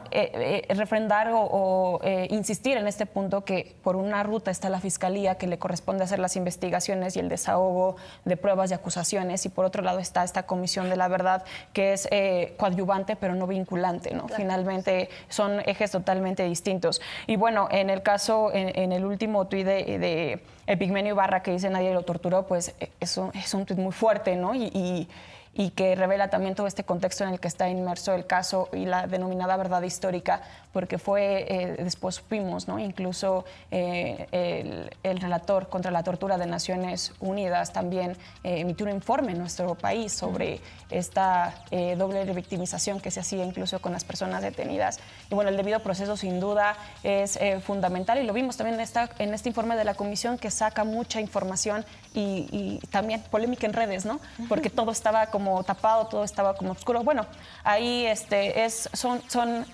refrendar o insistir en este punto que por una ruta está la Fiscalía, que le corresponde hacer las investigaciones y el desahogo de pruebas y acusaciones, y por otro lado está esta Comisión de la Verdad, que es coadyuvante pero no vinculante, ¿no? Claro. Finalmente son ejes totalmente distintos. Y bueno, en el caso, en el último tuit de Epigmenio Ibarra, que dice nadie lo torturó, pues es un tuit muy fuerte, ¿no? Y que revela también todo este contexto en el que está inmerso el caso y la denominada verdad histórica, porque fue, después supimos, ¿no? Incluso el relator contra la tortura de Naciones Unidas también emitió un informe en nuestro país sobre esta doble revictimización que se hacía incluso con las personas detenidas. Y bueno, el debido proceso sin duda es fundamental, y lo vimos también en este informe de la Comisión, que saca mucha información y también polémica en redes, ¿no? Porque todo estaba como tapado, todo estaba como oscuro. Bueno, ahí son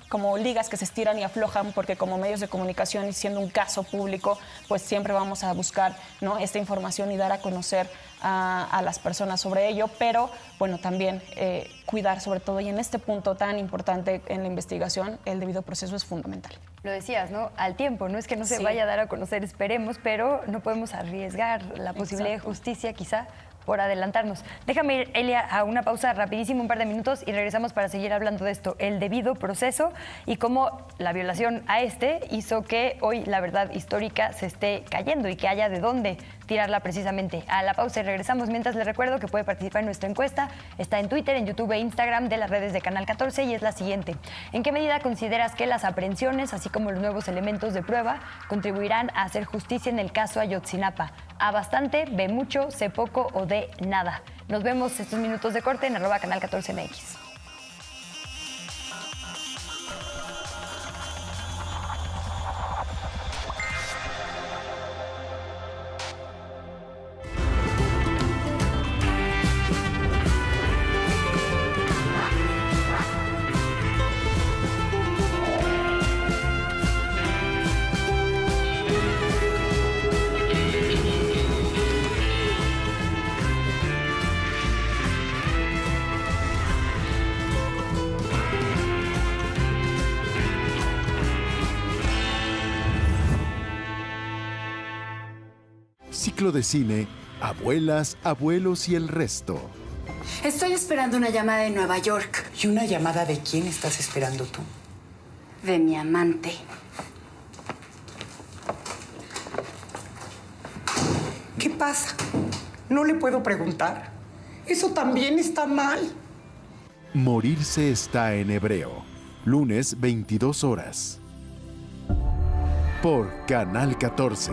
como ligas que se estiran y aflojan, porque como medios de comunicación y siendo un caso público, pues siempre vamos a buscar, ¿no?, esta información y dar a conocer a las personas sobre ello, pero bueno, también cuidar sobre todo, y en este punto tan importante en la investigación, el debido proceso es fundamental. Lo decías, ¿no? Al tiempo, no es que no se vaya a dar a conocer, esperemos, pero no podemos arriesgar la posibilidad de justicia quizá por adelantarnos. Déjame ir, Elia, a una pausa rapidísimo, un par de minutos, y regresamos para seguir hablando de esto, el debido proceso y cómo la violación a hizo que hoy la verdad histórica se esté cayendo y que haya de dónde tirarla precisamente. A la pausa y regresamos. Mientras les recuerdo que puede participar en nuestra encuesta. Está en Twitter, en YouTube e Instagram de las redes de Canal 14 y es la siguiente. ¿En qué medida consideras que las aprehensiones, así como los nuevos elementos de prueba, contribuirán a hacer justicia en el caso Ayotzinapa? A bastante, B mucho, C poco o D nada. Nos vemos estos minutos de corte en @Canal 14 MX. Ciclo de cine, Abuelas, Abuelos y el resto. Estoy esperando una llamada de Nueva York. ¿Y una llamada de quién estás esperando tú? De mi amante. ¿Qué pasa? ¿No le puedo preguntar? Eso también está mal. Morirse está en hebreo. Lunes 22 horas. Por Canal 14.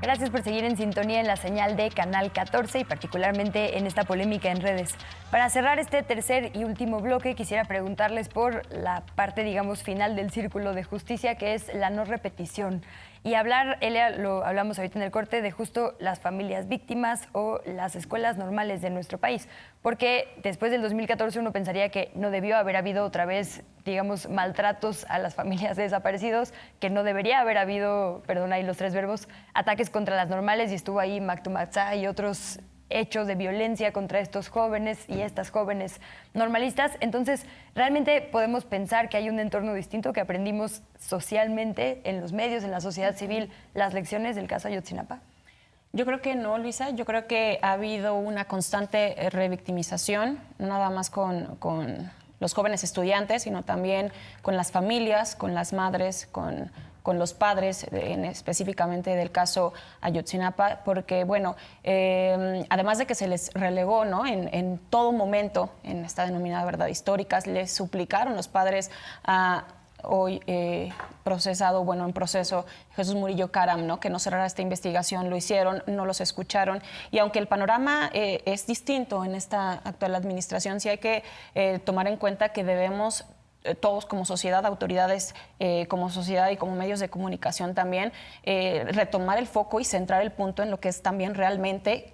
Gracias por seguir en sintonía en la señal de Canal 14 y particularmente en esta polémica en redes. Para cerrar este tercer y último bloque, quisiera preguntarles por la parte, digamos, final del círculo de justicia, que es la no repetición. Y hablar, Elia, lo hablamos ahorita en el corte, de justo las familias víctimas o las escuelas normales de nuestro país. Porque después del 2014 uno pensaría que no debió haber habido otra vez, digamos, maltratos a las familias de desaparecidos, que no debería haber habido, perdón, ahí los tres verbos, ataques contra las normales, y estuvo ahí Mactumaxá y otros hechos de violencia contra estos jóvenes y estas jóvenes normalistas. Entonces, realmente podemos pensar que hay un entorno distinto, que aprendimos socialmente en los medios, en la sociedad civil, las lecciones del caso Ayotzinapa. Yo creo que no, Luisa. Yo creo que ha habido una constante revictimización, no nada más con los jóvenes estudiantes, sino también con las familias, con las madres, con los padres, específicamente del caso Ayotzinapa, porque, bueno, además de que se les relegó, ¿no?, en todo momento, en esta denominada verdad histórica, les suplicaron los padres a hoy procesado, bueno, en proceso, Jesús Murillo Karam, ¿no?, que no cerrara esta investigación. Lo hicieron, no los escucharon. Y aunque el panorama es distinto en esta actual administración, sí hay que tomar en cuenta que debemos todos como sociedad, autoridades como sociedad y como medios de comunicación también, retomar el foco y centrar el punto en lo que es también realmente,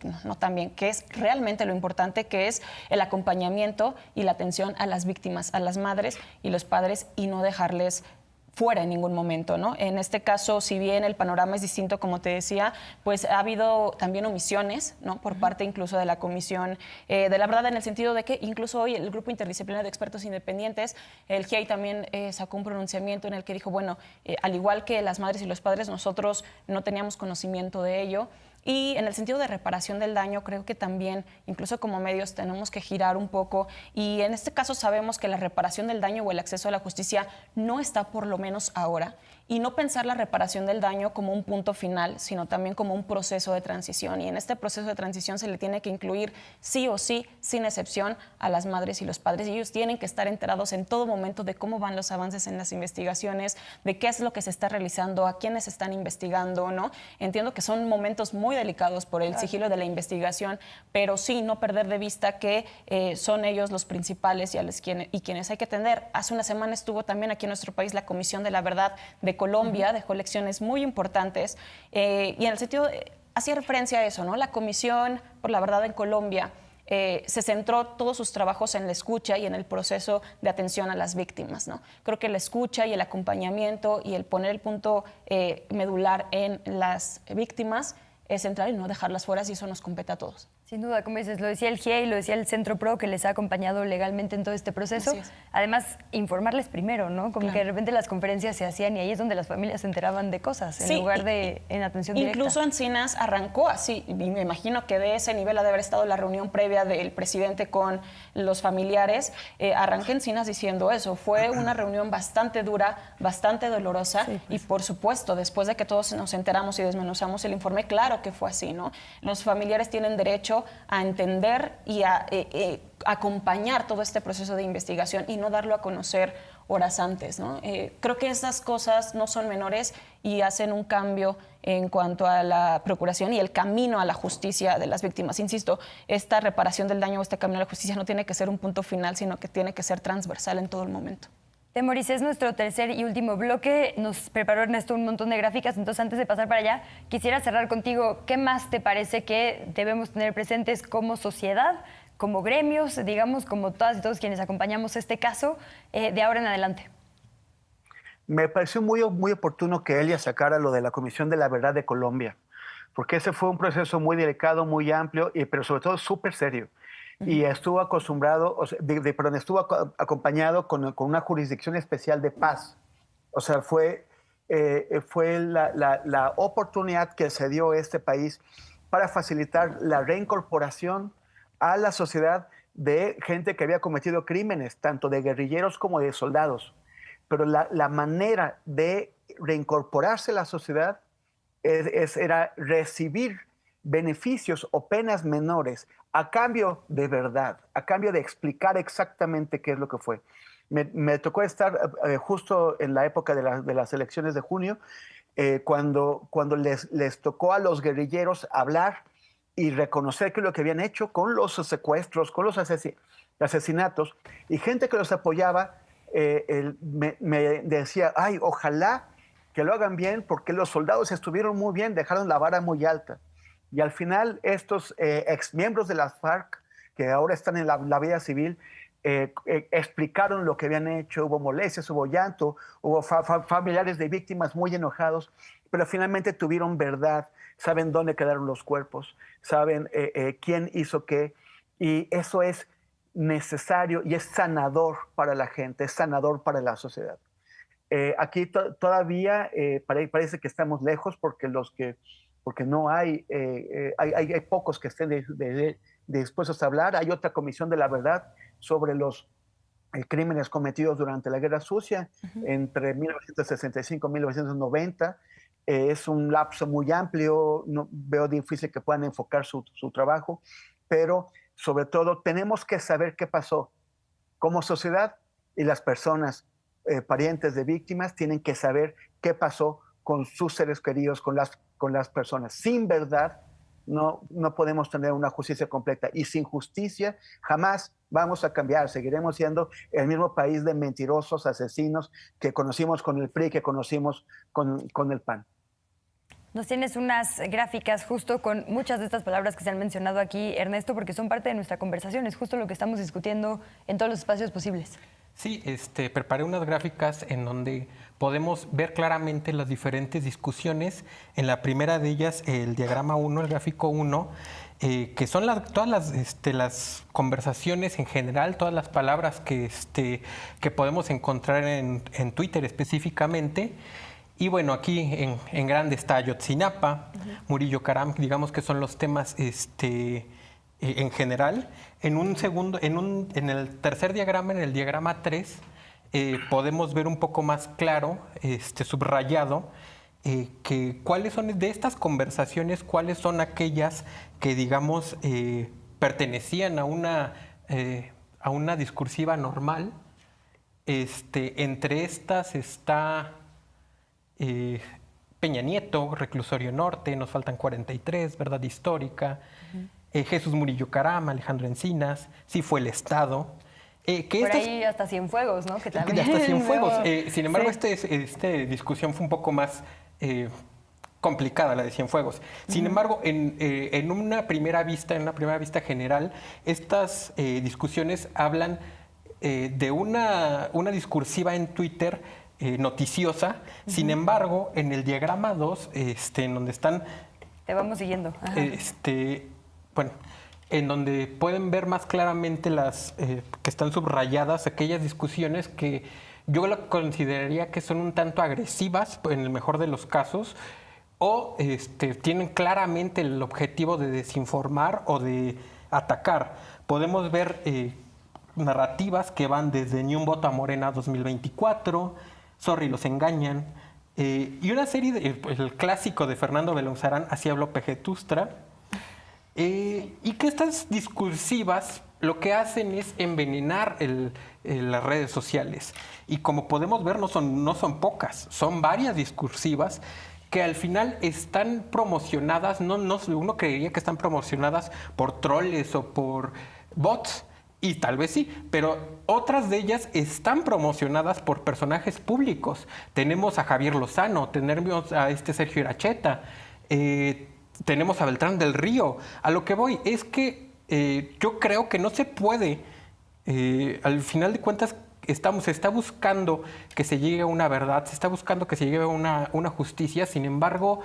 que es realmente lo importante, que es el acompañamiento y la atención a las víctimas, a las madres y los padres, y no dejarles fuera en ningún momento, ¿no? En este caso, si bien el panorama es distinto, como te decía, pues ha habido también omisiones, ¿no?, por parte incluso de la Comisión de la Verdad, en el sentido de que incluso hoy el Grupo Interdisciplinario de Expertos Independientes, el GIEI, también sacó un pronunciamiento en el que dijo, bueno, al igual que las madres y los padres, nosotros no teníamos conocimiento de ello. Y en el sentido de reparación del daño, creo que también, incluso como medios, tenemos que girar un poco. Y en este caso sabemos que la reparación del daño o el acceso a la justicia no está, por lo menos ahora. Y no pensar la reparación del daño como un punto final, sino también como un proceso de transición. Y en este proceso de transición se le tiene que incluir sí o sí, sin excepción, a las madres y los padres. Y ellos tienen que estar enterados en todo momento de cómo van los avances en las investigaciones, de qué es lo que se está realizando, a quiénes están investigando, ¿no? Entiendo que son momentos muy delicados por el sigilo de la investigación, pero sí no perder de vista que son ellos los principales y quienes hay que atender. Hace una semana estuvo también aquí en nuestro país la Comisión de la Verdad de Colombia, dejó lecciones muy importantes, y en el sentido, hacía referencia a eso, ¿no? La Comisión por la Verdad en Colombia se centró todos sus trabajos en la escucha y en el proceso de atención a las víctimas, ¿no? Creo que la escucha y el acompañamiento y el poner el punto medular en las víctimas es central y no dejarlas fuera, si eso nos compete a todos. Sin duda, como dices, lo decía el GIEI, lo decía el Centro Pro, que les ha acompañado legalmente en todo este proceso. Así es. Además, informarles primero, ¿no? Como claro, que de repente las conferencias se hacían y ahí es donde las familias se enteraban de cosas, en lugar de en atención directa. Incluso Encinas arrancó así, y me imagino que de ese nivel ha de haber estado la reunión previa del presidente con los familiares. Arranqué Encinas diciendo eso. Fue una reunión bastante dura, bastante dolorosa, y por supuesto, después de que todos nos enteramos y desmenuzamos el informe, claro que fue así, ¿no? Los familiares tienen derecho apoyo a entender y a acompañar todo este proceso de investigación y no darlo a conocer horas antes, ¿no? Creo que esas cosas no son menores y hacen un cambio en cuanto a la procuración y el camino a la justicia de las víctimas. Insisto, esta reparación del daño o este camino a la justicia no tiene que ser un punto final, sino que tiene que ser transversal en todo el momento. Temoris, es nuestro tercer y último bloque. Nos preparó Ernesto un montón de gráficas, entonces antes de pasar para allá, quisiera cerrar contigo. ¿Qué más te parece que debemos tener presentes como sociedad, como gremios, digamos, como todas y todos quienes acompañamos este caso, de ahora en adelante? Me pareció muy oportuno que Elia sacara lo de la Comisión de la Verdad de Colombia, porque ese fue un proceso muy delicado, muy amplio, pero sobre todo súper serio. Y estuvo acostumbrado, estuvo acompañado con una jurisdicción especial de paz. O sea, fue la oportunidad que se dio a este país para facilitar la reincorporación a la sociedad de gente que había cometido crímenes, tanto de guerrilleros como de soldados. Pero la manera de reincorporarse a la sociedad era recibir beneficios o penas menores a cambio de verdad, a cambio de explicar exactamente qué es lo que fue. Me tocó estar justo en la época de las elecciones de junio, cuando les tocó a los guerrilleros hablar y reconocer que lo que habían hecho con los secuestros, con los asesinatos, y gente que los apoyaba me decía, ay, ojalá que lo hagan bien, porque los soldados estuvieron muy bien, dejaron la vara muy alta. Y al final estos exmiembros de las FARC, que ahora están en la vida civil, explicaron lo que habían hecho, hubo molestias, hubo llanto, hubo familiares de víctimas muy enojados, pero finalmente tuvieron verdad, saben dónde quedaron los cuerpos, saben quién hizo qué, y eso es necesario y es sanador para la gente, es sanador para la sociedad. Aquí todavía parece que estamos lejos porque no hay pocos que estén dispuestos a hablar. Hay otra comisión de la verdad sobre los crímenes cometidos durante la Guerra Sucia, entre 1965 y 1990. Es un lapso muy amplio, no, veo difícil que puedan enfocar su trabajo, pero sobre todo tenemos que saber qué pasó. Como sociedad y las personas parientes de víctimas tienen que saber qué pasó con sus seres queridos, con las personas. Sin verdad no podemos tener una justicia completa, y sin justicia jamás vamos a cambiar. Seguiremos siendo el mismo país de mentirosos, asesinos que conocimos con el PRI, que conocimos con el PAN. Nos tienes unas gráficas justo con muchas de estas palabras que se han mencionado aquí, Ernesto, porque son parte de nuestra conversación, es justo lo que estamos discutiendo en todos los espacios posibles. Sí, preparé unas gráficas en donde podemos ver claramente las diferentes discusiones. En la primera de ellas, el diagrama 1, el gráfico 1, que son todas las conversaciones en general, todas las palabras que podemos encontrar en Twitter específicamente. Y bueno, aquí en grande está Ayotzinapa, Murillo Karam, digamos que son los temas en general. En el tercer diagrama, en el diagrama 3, podemos ver un poco más claro, subrayado, que cuáles son de estas conversaciones, cuáles son aquellas que, digamos, pertenecían a una discursiva normal. Entre estas está Peña Nieto, Reclusorio Norte, nos faltan 43, Verdad Histórica, Jesús Murillo Caram, Alejandro Encinas, Sí fue el Estado. Por ahí hasta Cienfuegos, ¿no? Que también hasta Cienfuegos. Sin embargo, esta discusión fue un poco más complicada, la de Cienfuegos. Sin embargo, en una primera vista general, estas discusiones hablan de una discursiva en Twitter noticiosa. Sin embargo, en el diagrama 2, en donde están... Te vamos siguiendo. Bueno, en donde pueden ver más claramente que están subrayadas aquellas discusiones que yo consideraría que son un tanto agresivas, en el mejor de los casos, o tienen claramente el objetivo de desinformar o de atacar. Podemos ver narrativas que van desde Ni un voto a Morena 2024, Sorry, los engañan, y una serie el clásico de Fernando Belouzarán, Así habló Pejetustra, y que estas discursivas lo que hacen es envenenar las redes sociales. Y como podemos ver, no son pocas, son varias discursivas que al final están promocionadas, uno creería que están promocionadas por troles o por bots, y tal vez sí, pero otras de ellas están promocionadas por personajes públicos. Tenemos a Javier Lozano, tenemos a Sergio Iracheta, tenemos a Beltrán del Río. A lo que voy es que yo creo que no se puede, al final de cuentas, se está buscando que se llegue a una verdad, se está buscando que se llegue a una justicia. Sin embargo,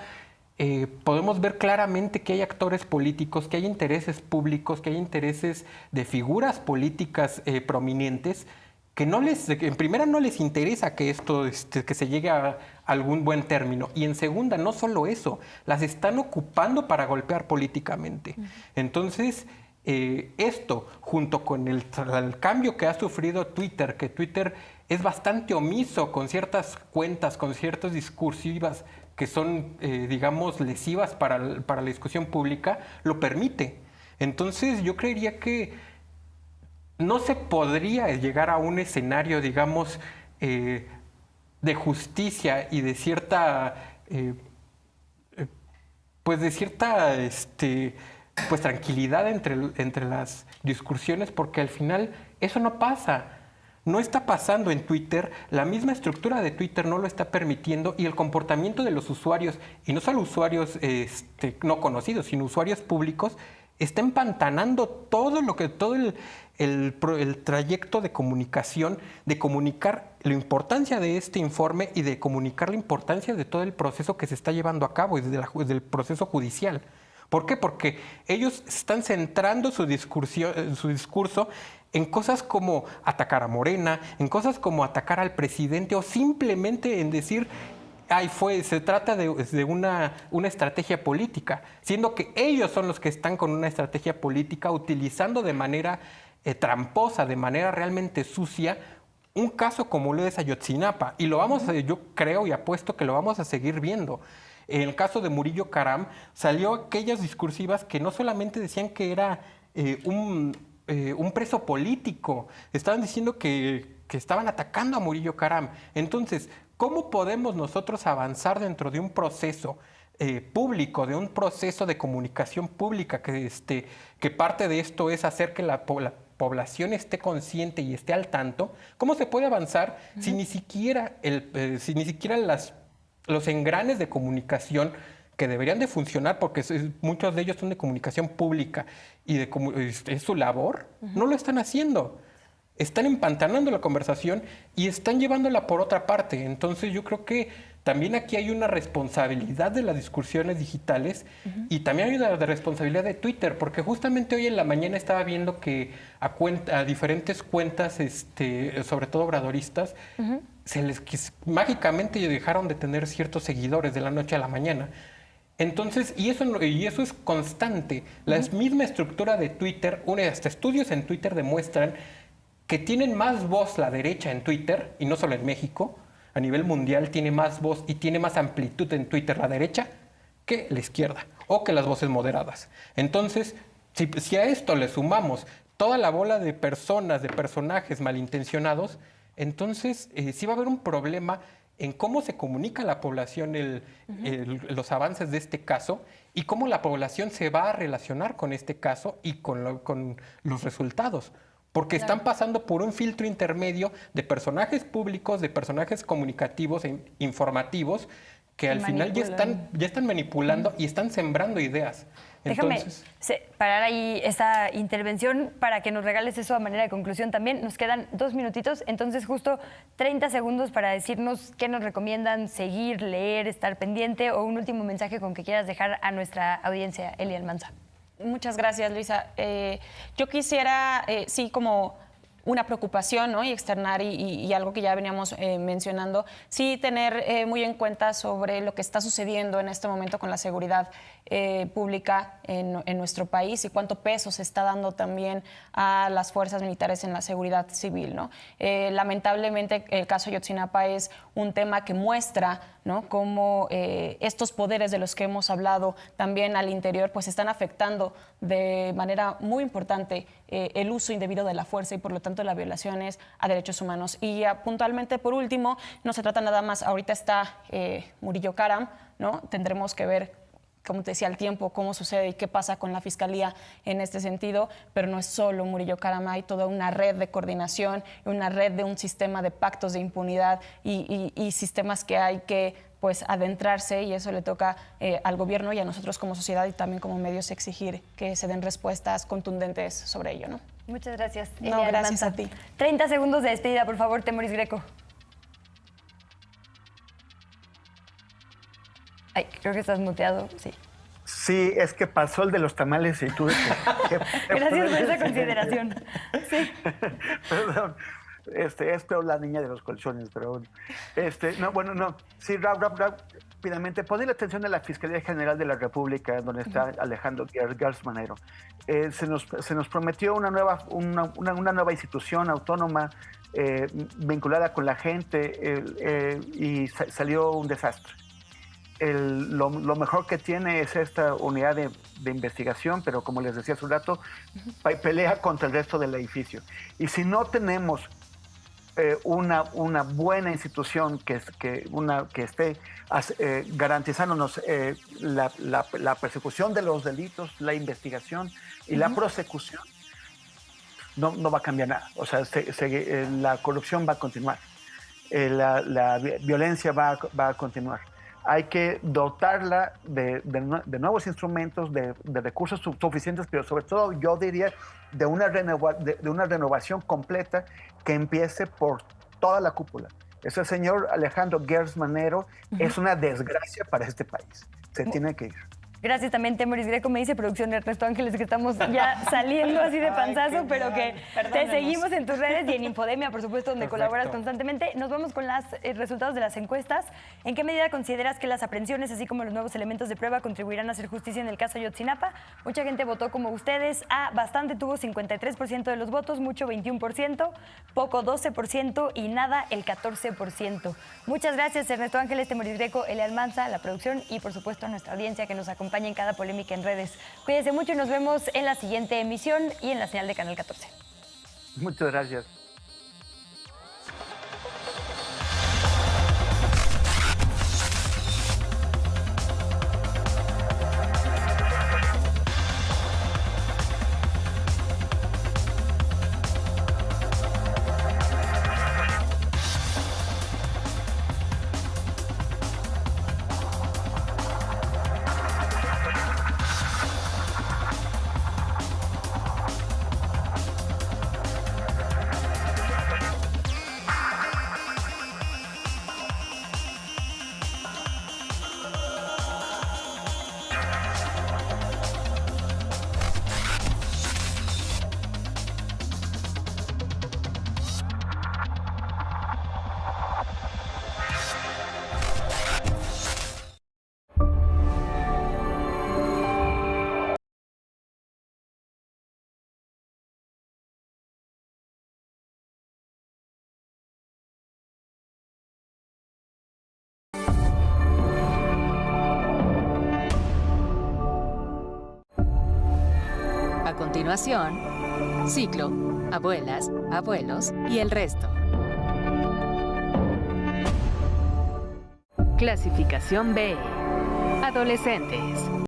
podemos ver claramente que hay actores políticos, que hay intereses públicos, que hay intereses de figuras políticas prominentes que en primera no les interesa que esto que se llegue a algún buen término, y en segunda, no solo eso, las están ocupando para golpear políticamente. Entonces, esto, junto con el cambio que ha sufrido Twitter, que Twitter es bastante omiso con ciertas cuentas, con ciertas discursivas que son, digamos, lesivas para la discusión pública, lo permite. Entonces, yo creería que no se podría llegar a un escenario, digamos, de justicia y de cierta, tranquilidad entre las discusiones, porque al final eso no pasa. No está pasando en Twitter, la misma estructura de Twitter no lo está permitiendo, y el comportamiento de los usuarios, y no solo usuarios no conocidos, sino usuarios públicos, está empantanando todo el trayecto de comunicación, de comunicar la importancia de este informe y de comunicar la importancia de todo el proceso que se está llevando a cabo y desde el proceso judicial. ¿Por qué? Porque ellos están centrando su discurso en cosas como atacar a Morena, en cosas como atacar al presidente, o simplemente en decir, se trata de una estrategia política, siendo que ellos son los que están con una estrategia política utilizando de manera tramposa, de manera realmente sucia, un caso como lo es Ayotzinapa. Y yo creo y apuesto que lo vamos a seguir viendo. En el caso de Murillo Karam, salió aquellas discursivas que no solamente decían que era un preso político, estaban diciendo que estaban atacando a Murillo Karam. Entonces, ¿cómo podemos nosotros avanzar dentro de un proceso público, de un proceso de comunicación pública, que parte de esto es hacer que la población esté consciente y esté al tanto? ¿Cómo se puede avanzar si ni siquiera los engranes de comunicación que deberían de funcionar, porque muchos de ellos son de comunicación pública y es su labor, no lo están haciendo? Están empantanando la conversación y están llevándola por otra parte. Entonces yo creo que también aquí hay una responsabilidad de las discusiones digitales, y también hay una responsabilidad de Twitter, porque justamente hoy en la mañana estaba viendo que a diferentes cuentas, sobre todo obradoristas, mágicamente dejaron de tener ciertos seguidores de la noche a la mañana. Entonces, y eso es constante. La misma estructura de Twitter, hasta estudios en Twitter demuestran que tienen más voz la derecha en Twitter, y no solo en México, a nivel mundial tiene más voz y tiene más amplitud en Twitter la derecha que la izquierda, o que las voces moderadas. Entonces, si a esto le sumamos toda la bola de personas, de personajes malintencionados, entonces sí va a haber un problema en cómo se comunica a la población los avances de este caso, y cómo la población se va a relacionar con este caso y con los resultados. Porque están pasando por un filtro intermedio de personajes públicos, de personajes comunicativos e informativos, que al final ya están manipulando y están sembrando ideas. Déjame parar ahí esta intervención para que nos regales eso a manera de conclusión también. Nos quedan 2 minutitos, entonces justo 30 segundos para decirnos qué nos recomiendan seguir, leer, estar pendiente, o un último mensaje con que quieras dejar a nuestra audiencia, Eli Almanza. Muchas gracias, Luisa. Yo quisiera, como una preocupación, ¿no? Y externar y algo que ya veníamos mencionando, sí tener muy en cuenta sobre lo que está sucediendo en este momento con la seguridad pública en nuestro país y cuánto peso se está dando también a las fuerzas militares en la seguridad civil, ¿no? Lamentablemente el caso Ayotzinapa es un tema que muestra, ¿no?, cómo estos poderes de los que hemos hablado también al interior pues están afectando de manera muy importante el uso indebido de la fuerza y por lo tanto las violaciones a derechos humanos. Y puntualmente, por último, no se trata nada más, ahorita está Murillo Karam, ¿no? Tendremos que ver, como te decía, al tiempo, cómo sucede y qué pasa con la Fiscalía en este sentido, pero no es solo Murillo Karam, hay toda una red de coordinación, una red de un sistema de pactos de impunidad y sistemas que hay que pues adentrarse, y eso le toca al gobierno y a nosotros como sociedad y también como medios exigir que se den respuestas contundentes sobre ello, ¿no? Muchas gracias. No, gracias a ti. 30 segundos de despedida, por favor, Temoris Greco. Ay, creo que estás muteado, sí. Sí, es que pasó el de los tamales y tuve que Gracias por esa consideración. Sí. Perdón. Es peor la niña de los colchones, pero bueno. No. Sí, rápidamente. Poner la atención de la Fiscalía General de la República, donde está Alejandro Gertz Manero. Se nos prometió una nueva institución autónoma vinculada con la gente y salió un desastre. Lo mejor que tiene es esta unidad de investigación, pero como les decía hace un rato, pelea contra el resto del edificio. Y si no tenemos una buena institución que esté garantizándonos la persecución de los delitos, la investigación y la prosecución, no va a cambiar nada. O sea, la corrupción va a continuar, la violencia va a continuar. Hay que dotarla de nuevos instrumentos, de recursos suficientes, pero sobre todo yo diría de una renovación completa que empiece por toda la cúpula. Ese señor Alejandro Gertz Manero es una desgracia para este país. Se tiene que ir. Gracias también, Temoris Greco. Me dice producción de Ernesto Ángeles que estamos ya saliendo así de panzazo, pero que te seguimos en tus redes y en Infodemia, por supuesto, donde colaboras constantemente. Nos vamos con los resultados de las encuestas. ¿En qué medida consideras que las aprehensiones, así como los nuevos elementos de prueba, contribuirán a hacer justicia en el caso Ayotzinapa? Mucha gente votó como ustedes. Bastante tuvo 53% de los votos, mucho 21%, poco 12% y nada el 14%. Muchas gracias, Ernesto Ángeles, Temoris Greco, Elia Almanza, la producción y, por supuesto, a nuestra audiencia que nos acompaña en cada polémica en redes. Cuídense mucho y nos vemos en la siguiente emisión y en la señal de Canal 14. Muchas gracias. A continuación, ciclo, abuelas, abuelos y el resto. Clasificación B. Adolescentes.